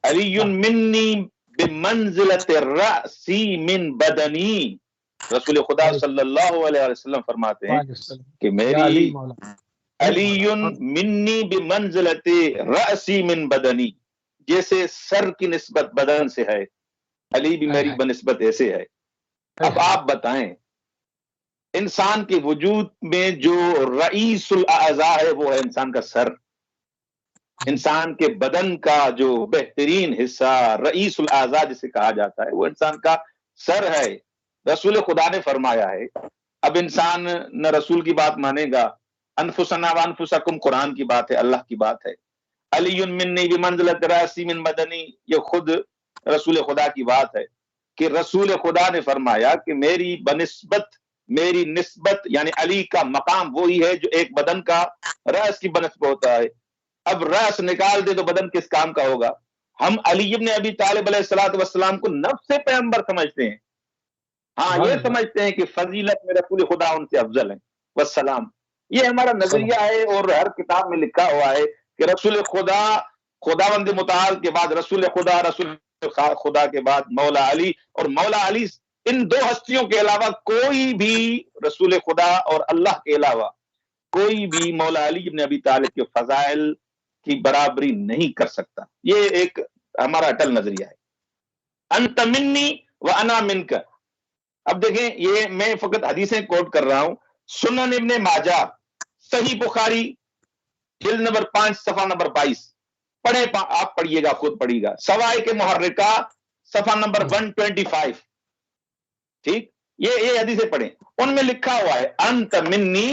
علی منی بمنزلت الرأس من بدنی، رسول خدا صلی اللہ علیہ وسلم فرماتے ہیں کہ میری علی منی بمنزلت رأسی من بدنی، جیسے سر کی نسبت بدن سے ہے، علی بھی میری بنسبت ایسے ہے۔ اب آپ بتائیں، انسان کے وجود میں جو رئیس الاعضاء ہے وہ ہے انسان کا سر، انسان کے بدن کا جو بہترین حصہ رئیس الاعضاء جسے کہا جاتا ہے وہ انسان کا سر ہے۔ رسول خدا نے فرمایا ہے، اب انسان نہ رسول کی بات مانے گا، انفسنا وانفسکم قرآن کی بات ہے، اللہ کی بات ہے۔ علی منی بمنزلت راسی من مدنی، یہ خود رسول خدا کی بات ہے کہ رسول خدا نے فرمایا کہ میری بنسبت، میری نسبت یعنی علی کا مقام وہی ہے جو ایک بدن کا راس کی بنسبت ہوتا ہے۔ اب راس نکال دے تو بدن کس کام کا ہوگا؟ ہم علی ابن ابی طالب علیہ السلام کو نفس سے پیغمبر سمجھتے ہیں، ہاں یہ سمجھتے ہیں کہ فضیلت میں رسول خدا ان سے افضل ہیں، والسلام۔ یہ ہمارا نظریہ ہے اور ہر کتاب میں لکھا ہوا ہے کہ رسول خدا، خداوند متعال کے بعد رسول خدا، رسول خدا کے بعد مولا علی، اور مولا علی ان دو ہستیوں کے علاوہ کوئی بھی رسول خدا اور اللہ کے علاوہ کوئی بھی مولا علی ابن ابی طالب کے فضائل کی برابری نہیں کر سکتا۔ یہ ایک ہمارا اٹل نظریہ ہے۔ انت منی و انا منک۔ اب دیکھیں، یہ میں فقط حدیثیں کوٹ کر رہا ہوں۔ سنن ابن ماجہ، صحیح بخاری جلد نمبر 5 صفحہ نمبر 22 پڑھیں، آپ پڑھیے گا، خود پڑھیے گا۔ سوائے محرکہ صفحہ نمبر 125، ٹھیک، یہ حدیثیں پڑھیں، ان میں لکھا ہوا ہے انت منی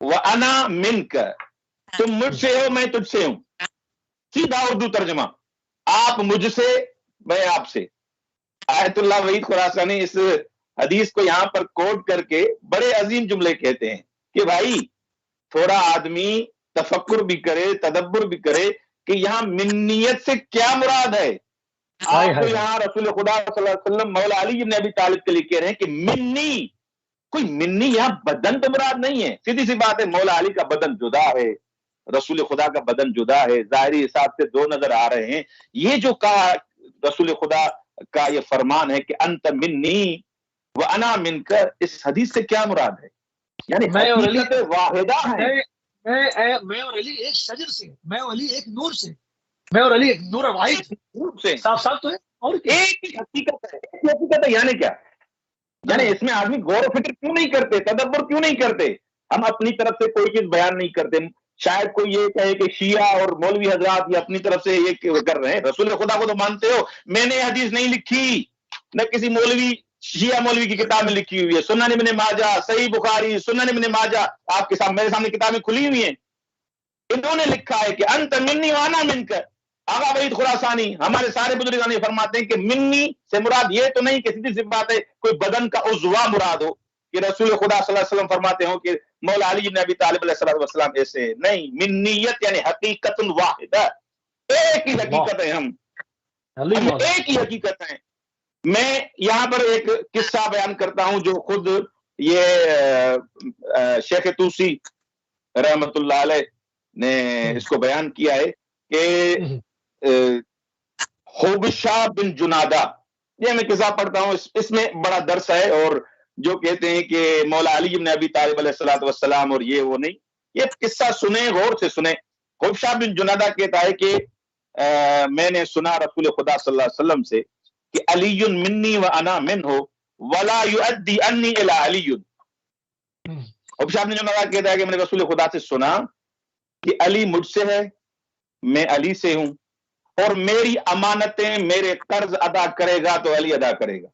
و انا منک، تم مجھ سے ہو میں تجھ سے ہوں، سیدھا اردو ترجمہ، آپ مجھ سے میں آپ سے۔ آیت اللہ وحید خراسانی اس حدیث کو یہاں پر کوٹ کر کے بڑے عظیم جملے کہتے ہیں کہ بھائی تھوڑا آدمی تفکر بھی کرے، تدبر بھی کرے کہ یہاں منیت سے کیا مراد ہے۔ آپ تو یہاں رسول خدا صلی اللہ علیہ وسلم مولا علی بن ابی طالب کے لیے کہہ رہے ہیں کہ منی، کوئی منی یہاں بدن تو مراد نہیں ہے، سیدھی سی بات ہے، مولا علی کا بدن جدا ہے، رسول خدا کا بدن جدا ہے، ظاہری حساب سے دو نظر آ رہے ہیں۔ یہ جو کہا رسول خدا کا یہ فرمان ہے کہ انت منی و انا منک، اس حدیث سے کیا مراد ہے؟ یعنی میں اور علی حقیقت واحدہ ہے. میں اور علی ایک شجر سے، میں اور علی ایک نور سے، میں اور علی ایک نور واحد سے صاف صاف تو ہے. اور ایک ہی حقیقت ہے، ایک ہی حقیقت ہے. یعنی کیا؟ یعنی اس میں آدمی غور و فکر کیوں نہیں کرتے، تدبر کیوں نہیں کرتے؟ ہم اپنی طرف سے کوئی چیز بیان نہیں کرتے. شاید کوئی یہ کہے کہ شیعہ اور مولوی حضرات یہ اپنی طرف سے یہ کر رہے ہیں. رسول خدا کو تو مانتے ہو. میں نے حدیث نہیں لکھی، نہ کسی مولوی شیعہ مولوی کی کتاب میں لکھی ہوئی ہے. سنن ابن ماجہ، صحیح بخاری، سنن ابن ماجہ، آپ کے سامنے میرے سامنے کتابیں کھلی ہوئی ہیں. انہوں نے لکھا ہے کہ انت منی وانا منک. آغا وحید خراسانی ہمارے سارے بزرگان یہ فرماتے ہیں کہ منی سے مراد یہ تو نہیں کہ سیدھی سی بات ہے کوئی بدن کا عضو مراد ہو کہ رسول خدا صلی اللہ علیہ وسلم فرماتے ہو کہ مولا علی بن ابی طالب علیہ السلام ایسے نہیں. منیت یعنی حقیقت واحدہ، ایک ہی حقیقت ہے. ہم ایک ہی حقیقت ہیں. میں یہاں پر ایک قصہ بیان کرتا ہوں جو خود یہ شیخ توسی رحمت اللہ علیہ نے اس کو بیان کیا ہے کہ حبشہ بن جنادہ، یہ میں قصہ پڑھتا ہوں، اس میں بڑا درس ہے. اور جو کہتے ہیں کہ مولا علی بن ابی طالب علیہ السلام اور یہ وہ نہیں، یہ قصہ سنیں، غور سے سنیں. حبشہ بن جنادہ کہتا ہے کہ میں نے سنا رسول خدا صلی اللہ علیہ وسلم سے کہ علی منی و انا منہ ولا یؤدی انی الی علی. حبشہ بن جنادہ کہتا ہے کہ میں نے رسول خدا سے سنا کہ علی مجھ سے ہے، میں علی سے ہوں، اور میری امانتیں میرے قرض ادا کرے گا تو علی ادا کرے گا.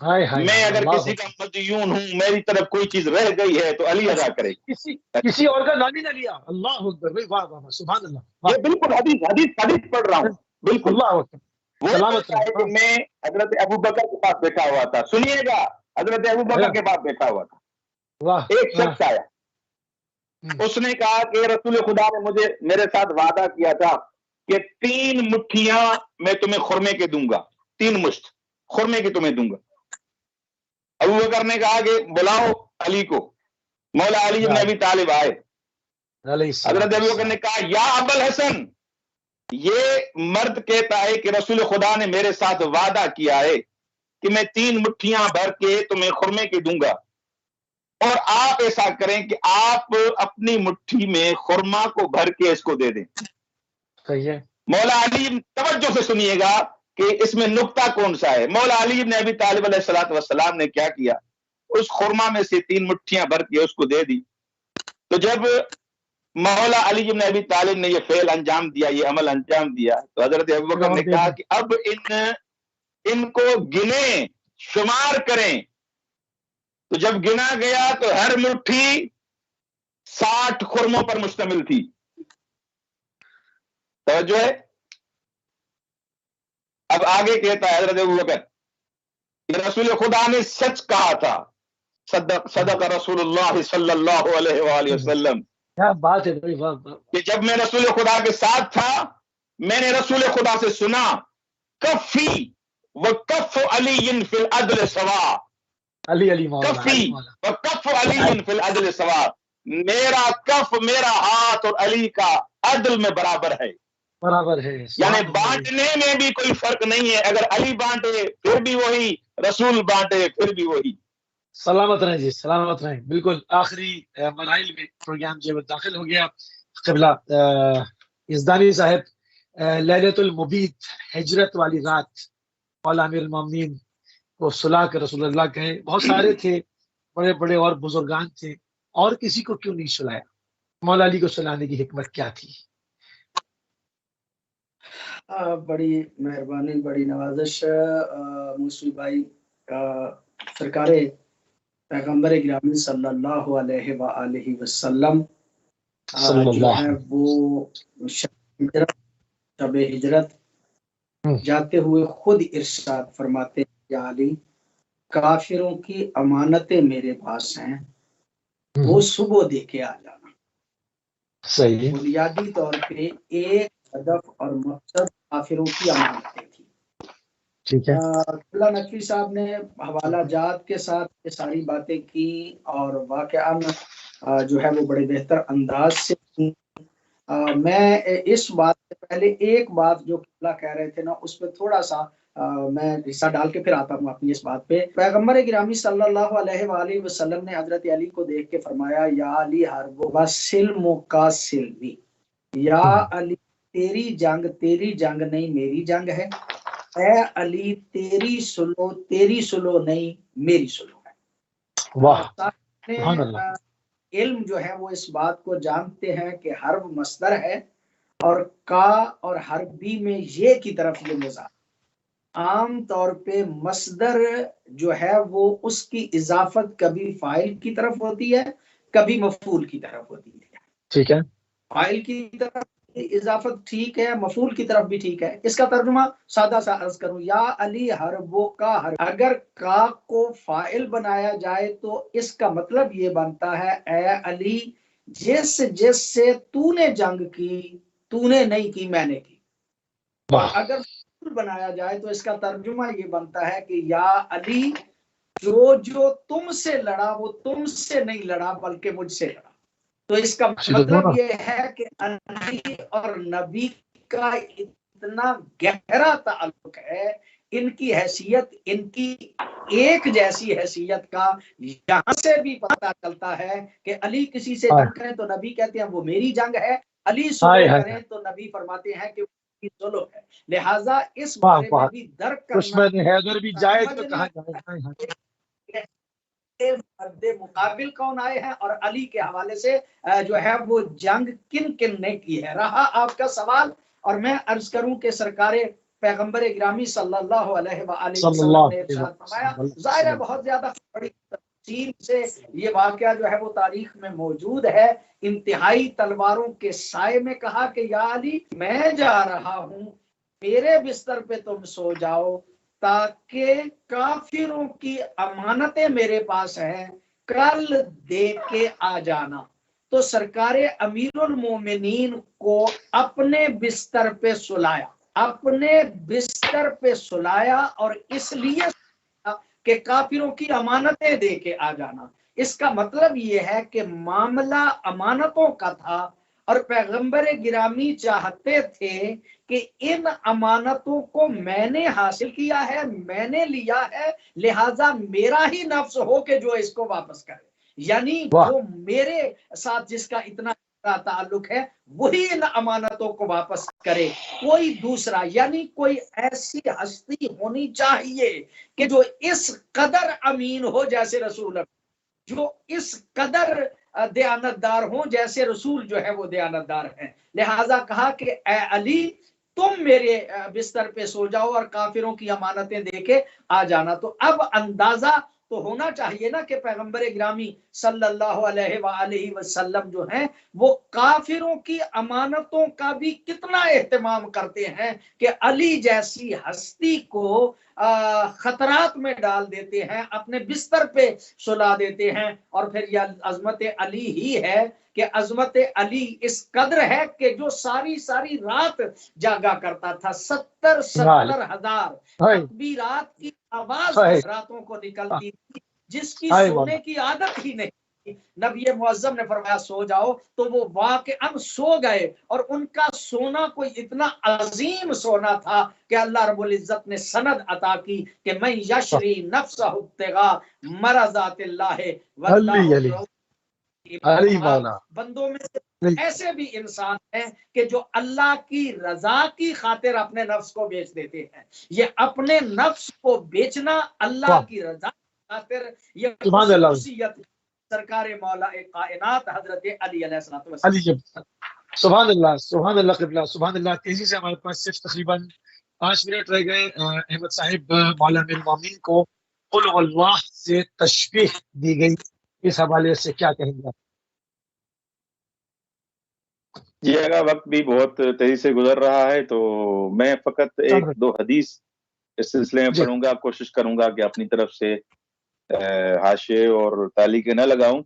میں اگر کسی کا مدیون ہوں، میری طرف کوئی چیز رہ گئی ہے تو علی ادا کرے گا. کسی اور کا نام ہی نہ لیا. اللہ اکبر، واہ واہ سبحان اللہ. یہ بالکل حدیث پڑھ رہا ہوں. بالکل اللہ اکبر. سلامت ہے کہ میں حضرت ابو بکر کے پاس بیٹھا ہوا تھا. سنیے گا، حضرت ابو بکر کے پاس بیٹھا ہوا تھا. ایک شخص آیا، اس نے کہا کہ رسول خدا نے میرے ساتھ وعدہ کیا تھا کہ 3 مٹھیاں میں تمہیں خرمے کے دوں گا، 3 مشت خرمے کے تمہیں دوں گا. ابو بکر نے کہا کہ بلاؤ علی کو. مولا علی بن ابی طالب آئے. حضرت ابو بکر نے کہا یا ابو الحسن، یہ مرد کہتا ہے کہ رسول خدا نے میرے ساتھ وعدہ کیا ہے کہ میں 3 مٹھیاں بھر کے تمہیں خرمے کے دوں گا، اور آپ ایسا کریں کہ آپ اپنی مٹھی میں خرما کو بھر کے اس کو دے دیں. صحیح ہے. مولا علی، توجہ سے سنیے گا کہ اس میں نقطہ کون سا ہے. مولا علی بن ابی طالب علیہ السلام نے کیا کیا، اس خرما میں سے 3 مٹھیاں بھر کے اس کو دے دی. تو جب مولا علی بن ابی طالب نے یہ فعل انجام دیا، یہ عمل انجام دیا، تو حضرت ابوبکر نے کہا کہ اب ان کو گنیں، شمار کریں. تو جب گنا گیا تو ہر مٹھی 60 خرموں پر مشتمل تھی. توجہ ہے. اب آگے کہتا ہے حضرت ابوبکر کہ رسول خدا نے سچ کہا تھا، صدق رسول اللہ صلی اللہ علیہ وآلہ وسلم. کیا بات ہے کہ جب میں رسول خدا کے ساتھ تھا، میں نے رسول خدا سے سنا کفی و کف علی فی العدل سوا. علی کفی و کف علی فی العدل سوا. میرا کف، میرا ہاتھ اور علی کا عدل میں برابر ہے. یعنی بانٹنے میں بھی کوئی فرق نہیں ہے. اگر علی بانٹے پھر بھی وہی، رسول بانٹے پھر بھی وہی. سلامت رہیں جی، سلامت رہیں. بالکل آخری مراحل میں پروگرام جو داخل ہو گیا. قبلہ یزدانی صاحب لیلۃ المبیت، ہجرت والی رات، مولا امیر المومنین کو سلا کر رسول اللہ کہے. بہت سارے تھے، بڑے بڑے اور بزرگان تھے، اور کسی کو کیوں نہیں سلایا؟ مولا علی کو سلانے کی حکمت کیا تھی؟ بڑی مہربانی، بڑی نوازش موسوی بھائی. سرکار پیغمبر گرامی صلی اللہ علیہ وآلہ وسلم جو ہے وہ شب ہجرت جاتے ہوئے خود ارشاد فرماتے ہیں یا علی، کافروں کی امانتیں میرے پاس ہیں، وہ صبح دے کے آ جانا. صحیح. بنیادی طور پہ ایک ہدف اور مقصد کافروں کی امانتیں تھی. ٹھیک ہے. اللہ نقوی صاحب نے حوالہ جات کے ساتھ یہ ساری باتیں کی، اور واقعاً جو ہے وہ بڑے بہتر انداز سے کی. میں اس بات سے پہلے ایک بات جو اللہ کہہ رہے تھے نا، اس پہ تھوڑا سا میں حصہ ڈال کے پھر آتا ہوں اپنی اس بات پہ. پیغمبر گرامی صلی اللہ علیہ وآلہ وسلم نے حضرت علی کو دیکھ کے فرمایا یا علی حرب و سلم کا سلمی، یا علی تیری جنگ نہیں میری جنگ ہے، اے علی تیری سلو نہیں میری سلو ہے. واہ. علم جو ہے وہ اس بات کو جانتے ہیں کہ حرب مصدر ہے اور کا اور حربی میں یہ کی طرف یہ مضاف. عام طور پہ مصدر جو ہے وہ اس کی اضافت کبھی فاعل کی طرف ہوتی ہے کبھی مفعول کی طرف ہوتی ہے. ٹھیک ہے. فاعل کی طرف اضافت ٹھیک ہے، مفعول کی طرف بھی ٹھیک ہے. اس کا ترجمہ سادہ سا عرض کروں، یا علی حربو کا حرب. اگر کا کو فاعل بنایا جائے تو اس کا مطلب یہ بنتا ہے اے علی جس سے تو نے جنگ کی تو نے نہیں کی میں نے کی. اور اگر بنایا جائے تو اس کا ترجمہ یہ بنتا ہے کہ یا علی جو تم سے لڑا وہ تم سے نہیں لڑا بلکہ مجھ سے لڑا. تو اس کا مطلب یہ ہے کہ علی اور نبی کا اتنا گہرا تعلق ہے، ان کی حیثیت ان کی ایک جیسی حیثیت کا یہاں سے بھی پتہ چلتا ہے کہ علی کسی سے جنگ کریں تو نبی کہتے ہیں وہ میری جنگ ہے، علی صلح کریں تو نبی فرماتے ہیں کہ چلو ہے. لہٰذا اس بارے میں بھی درک کرنا حیدر بھی جائے تو کہاں جائے مقابل کون آئے ہیں اور علی کے حوالے سے جو ہے وہ جنگ کن نے کی ہے. رہا آپ کا سوال اور میں عرض کروں کہ سرکار پیغمبر گرامی صلی اللہ علیہ وآلہ وسلم نے ارشاد فرمایا، ظاہر ہے بہت زیادہ بڑی تفصیل سے یہ واقعہ جو ہے وہ تاریخ میں موجود ہے. انتہائی تلواروں کے سائے میں کہا کہ یا علی میں جا رہا ہوں، میرے بستر پہ تم سو جاؤ تاکہ کافروں کی امانتیں میرے پاس ہیں، کل دے کے آ جانا. تو سرکار امیر المومنین کو اپنے بستر پہ سلایا اور اس لیے کہ کافروں کی امانتیں دے کے آ جانا. اس کا مطلب یہ ہے کہ معاملہ امانتوں کا تھا اور پیغمبر گرامی چاہتے تھے کہ ان امانتوں کو میں نے حاصل کیا ہے، میں نے لیا ہے، لہٰذا میرا ہی نفس ہو کہ جو اس کو واپس کرے. یعنی جو میرے ساتھ جس کا اتنا تعلق ہے وہی ان امانتوں کو واپس کرے، کوئی دوسرا. یعنی کوئی ایسی ہستی ہونی چاہیے کہ جو اس قدر امین ہو جیسے رسول، جو اس قدر دیانتدار ہوں جیسے رسول جو ہے وہ دیانتدار ہیں. لہٰذا کہا کہ اے علی تم میرے بستر پہ سو جاؤ اور کافروں کی امانتیں دے کے آ جانا. تو اب اندازہ تو ہونا چاہیے نا کہ پیغمبر گرامی صلی اللہ علیہ وآلہ وسلم جو ہیں وہ کافروں کی امانتوں کا بھی کتنا اہتمام کرتے ہیں کہ علی جیسی ہستی کو خطرات میں ڈال دیتے ہیں، اپنے بستر پہ سلا دیتے ہیں. اور پھر یہ عظمت علی ہی ہے کہ عظمت علی اس قدر ہے کہ جو ساری رات جاگا کرتا تھا. 70 ہزار تکبیرات کی آواز راتوں کو نکلتی تھی، جس کی سونے کی عادت ہی نہیں. نبی معظم نے فرمایا سو جاؤ تو وہ واقعاً سو گئے، اور ان کا سونا کوئی اتنا عظیم سونا تھا کہ اللہ رب العزت نے سند عطا کی کہ میں یشری نفسہ ابتغاء مرضات اللہ واللہ بندوں میں سے ایسے بھی انسان ہیں کہ جو اللہ کی رضا کی خاطر اپنے نفس کو بیچ دیتے ہیں. یہ اپنے نفس کو بیچنا اللہ کی رضا کی خاطر، یہ خصوصیت سرکار مولا کائنات حضرت علی علیہ السلام. سبحان اللہ قبلہ، سبحان اللہ. تیزی سے ہمارے پاس صرف تقریباً 5 منٹ رہ گئے. احمد صاحب مولا امیر المومنین کو قل اللہ سے تشبیہ دی گئی، اس حوالے سے کیا کہیں گے؟ جی اگر وقت بھی بہت تیزی سے گزر رہا ہے تو میں فقط 1-2 حدیث اس سلسلے میں پڑھوں گا. کوشش کروں گا کہ اپنی طرف سے حاشیے اور تعلیقیں نہ لگاؤں.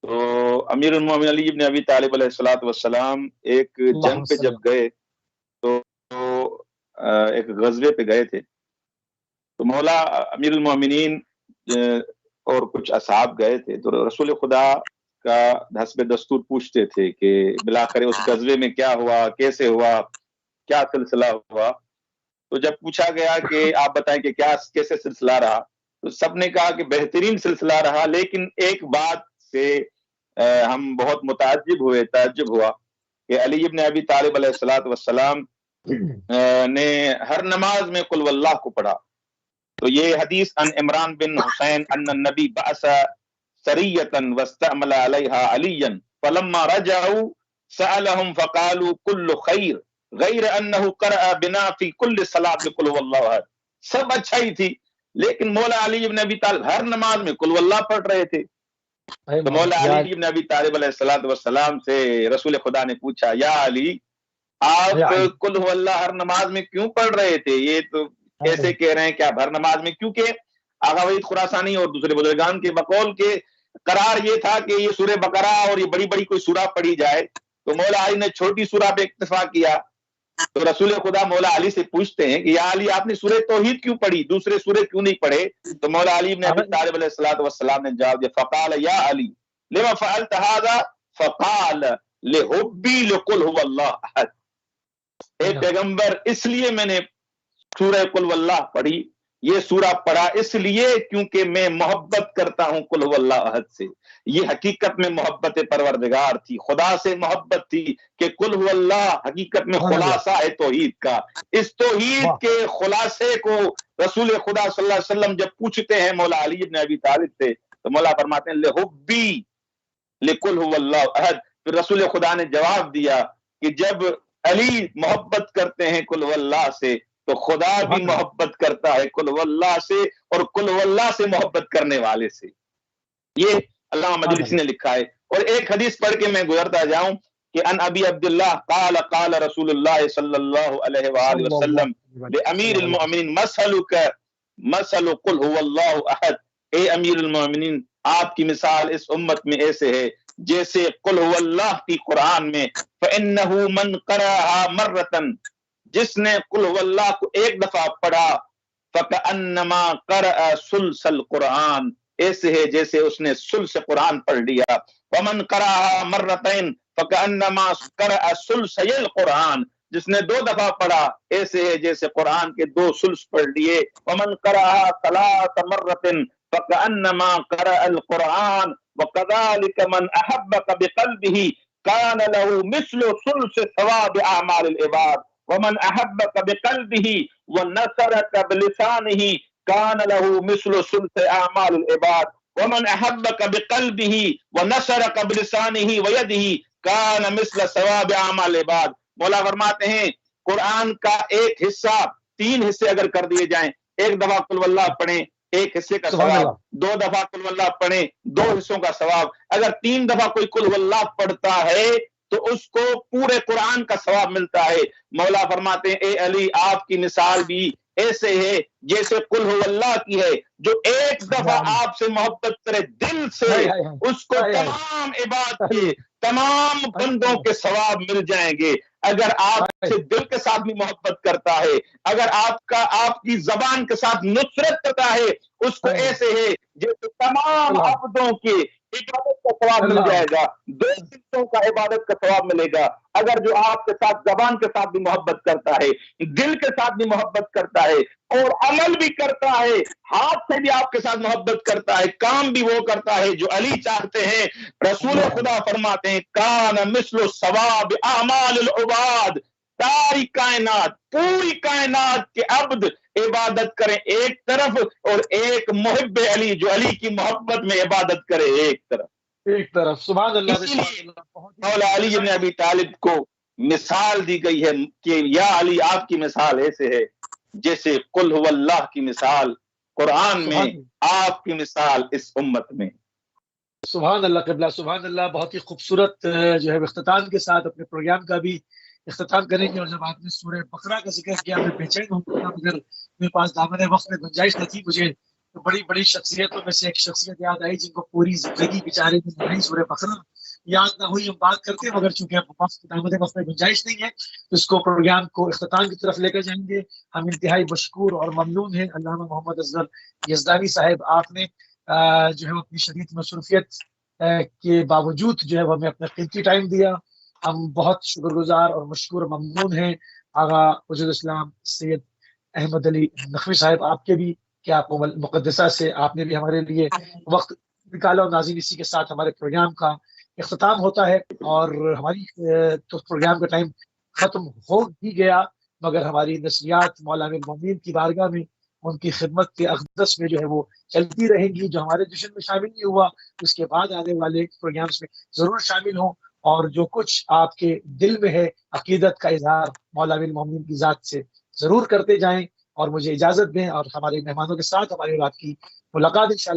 تو امیر المومنین علی بن ابی طالب علیہ السلام ایک جنگ پہ جب گئے تو ایک غزوے پہ گئے تھے. تو مولا امیر المومنین اور کچھ اصحاب گئے تھے تو رسول خدا کا حسب دستور پوچھتے تھے کہ بالآخر اس غزوے میں کیا ہوا، کیسے ہوا، کیا سلسلہ ہوا. تو جب پوچھا گیا کہ آپ بتائیں کہ کیا کیسے سلسلہ رہا، تو سب نے کہا کہ بہترین سلسلہ رہا، لیکن ایک بات سے ہم بہت تعجب ہوا کہ علی ابن ابی طالب علیہ الصلوۃ والسلام نے ہر نماز میں قل واللہ کو پڑھا. تو یہ حدیث ان عمران بن حسین ان النبی بعث سریۃ واستعمل علیہا علیا فلما رجعوا سألهم فقالوا كل خیر غیر انه قرأ بنا فی کل صلاۃ قل واللہ احد. سب اچھا ہی تھی، لیکن مولا علی ابن ابی طالب ہر نماز میں قل واللہ پڑھ رہے تھے. تو مولا علی ابن ابی طالب علیہ الصلوۃ والسلام سے رسول خدا نے پوچھا، یا علی آپ قل هو اللہ ہر نماز میں کیوں پڑھ رہے تھے؟ یہ تو کیسے کہہ رہے ہیں کہ آپ ہر نماز میں؟ کیونکہ آغا وحید خراسانی اور دوسرے بزرگان کے بقول کے قرار یہ تھا کہ یہ سورہ بقرہ اور یہ بڑی بڑی کوئی سورہ پڑھی جائے، تو مولا علی نے چھوٹی سورہ پہ اکتفا کیا. تو رسول خدا مولا علی سے پوچھتے ہیں کہ یا علی آپ نے سورہ توحید کیوں پڑھی، دوسرے سورے کیوں نہیں پڑھے؟ تو مولا علی ابن ابی طالب علیہ الصلوۃ والسلام نے جواب دیا، فقال یا علی لما فعلت هذا؟ فقال لحبی لقل هو اللہ احد. اے پیغمبر اس لیے میں نے سورہ قل واللہ پڑھی، یہ سورہ پڑھا اس لیے کیونکہ میں محبت کرتا ہوں قل واللہ احد سے. یہ حقیقت میں محبت پروردگار تھی، خدا سے محبت تھی کہ قل واللہ حقیقت میں خلاصہ ہے توحید کا. اس توحید کے خلاصے کو رسول خدا صلی اللہ علیہ وسلم جب پوچھتے ہیں مولا علی ابن ابی طالب سے، تو مولا فرماتے ہیں لحبی لقل هو اللہ احد. پھر رسول خدا نے جواب دیا کہ جب علی محبت کرتے ہیں قل واللہ سے تو خدا بھی محبت کرتا ہے قل واللہ سے اور قل واللہ سے محبت کرنے والے سے. یہ علامہ مجلسی نے لکھا ہے. اور ایک حدیث پڑھ کے میں گزرتا جاؤں کہ ان ابی عبداللہ قال قال رسول اللہ صلی اللہ علیہ وآلہ وسلم لامیر المؤمنین مثل قل هو اللہ احد. اے امیر المؤمنین آپ کی مثال اس امت میں ایسے ہے جیسے قل هو اللہ کی قرآن میں فإنه من قرأها مرة، جس نے قل هو اللہ کو ایک دفعہ پڑھا، فکأنما قرأ ثلث القرآن، ایسے ہے جیسے اس نے ثلث قرآن پڑھ لیا. ومن قرأها مرتين فکأنما قرأ ثلثي القرآن، جس نے دو دفعہ پڑھا ایسے ہے جیسے قرآن کے دو ثلث پڑھ لیے. ومن قرأها ثلاث مرات فکأنما قرأ القرآن. وكذلك من أحبك بقلبه كان له مثل ثلث ثواب أعمال العباد. ومن أحبك بقلبه ونصرك بلسانه كان له مثل ثلث أعمال العباد. ومن أحبك بقلبه ونصرك بلسانه ويده كان مثل ثواب أعمال العباد. مولا فرماتے ہیں قرآن کا ایک حصہ تین حصے اگر کر دیے جائیں، ایک دفعہ قل واللہ پڑھیں ایک حصے کا ثواب، دو دفعہ قل واللہ پڑھیں دو حصوں کا ثواب، اگر تین دفعہ کوئی قل واللہ پڑھتا ہے تو اس کو پورے قرآن کا ثواب ملتا ہے. مولا فرماتے ہیں اے علی آپ کی مثال بھی ایسے ہے جیسے قل هو اللہ کی ہے، جو ایک دفعہ آپ سے محبت کرے دل سے، اس کو تمام عباد کے تمام بندوں کے ثواب مل جائیں گے. اگر آپ سے دل کے ساتھ بھی محبت کرتا ہے، اگر آپ کی زبان کے ساتھ نصرت کرتا ہے، اس کو ایسے ہے جیسے تمام عبدوں کے عبادت کا ثواب مل جائے گا، دو حصوں کا عبادت کا ثواب ملے گا. اگر جو آپ کے ساتھ زبان کے ساتھ بھی محبت کرتا ہے، دل کے ساتھ بھی محبت کرتا ہے اور عمل بھی کرتا ہے، ہاتھ سے بھی آپ کے ساتھ محبت کرتا ہے، کام بھی وہ کرتا ہے جو علی چاہتے ہیں. رسول خدا فرماتے ہیں کان مثل ثواب اعمال العباد. ساری کائنات پوری کائنات کے عبد عبادت کریں ایک طرف اور ایک محب علی جو علی کی محبت میں عبادت کرے ایک طرف. سبحان اللہ. مولا علی ابن ابی طالب کو مثال دی گئی ہے کہ یا علی آپ کی مثال ایسے ہے جیسے قل هو اللہ کی مثال قرآن میں، آپ کی مثال اس امت میں. سبحان اللہ قبلہ، سبحان اللہ. بہت ہی خوبصورت جو ہے اختتام کے ساتھ اپنے پروگرام کا بھی اختتام کریں گے. اور جب آپ نے سورہ بقرہ کا ذکر کیا میں بے چین ہوں گا، مگر میرے پاس دامن وقت میں گنجائش نہ تھی. مجھے بڑی بڑی شخصیتوں میں سے ایک شخصیت یاد آئی جن کو پوری زندگی بیچارے میں نہیں سورہ بقرہ یاد نہ ہوئی. ہم بات کرتے ہیں مگر چونکہ اب دامن وقت میں گنجائش نہیں ہے تو اس کو پروگرام کو اختتام کی طرف لے کر جائیں گے. ہم انتہائی مشکور اور ممنون ہیں علامہ محمد افضل یزدانی صاحب، آپ نے جو ہے اپنی شدید مصروفیت کے باوجود جو ہے وہ ہمیں اپنا قیمتی ٹائم دیا. ہم بہت شکر گزار اور مشکور ممنون ہیں آغا وجود اسلام سید احمد علی نقوی صاحب، آپ کے بھی کیا مقدسہ سے آپ نے بھی ہمارے لیے وقت نکالا، اور ناظرین اسی کے ساتھ ہمارے پروگرام کا اختتام ہوتا ہے، اور ہماری تو پروگرام کا ٹائم ختم ہو ہی گیا، مگر ہماری نشریات مولانا المومنین کی بارگاہ میں ان کی خدمت کے اقدس میں جو ہے وہ چلتی رہیں گی. جو ہمارے جشن میں شامل نہیں ہوا اس کے بعد آنے والے پروگرامز میں ضرور شامل ہوں، اور جو کچھ آپ کے دل میں ہے عقیدت کا اظہار مولانا المومنین کی ذات سے ضرور کرتے جائیں. اور مجھے اجازت دیں، اور ہمارے مہمانوں کے ساتھ ہماری رات کی ملاقات انشاءاللہ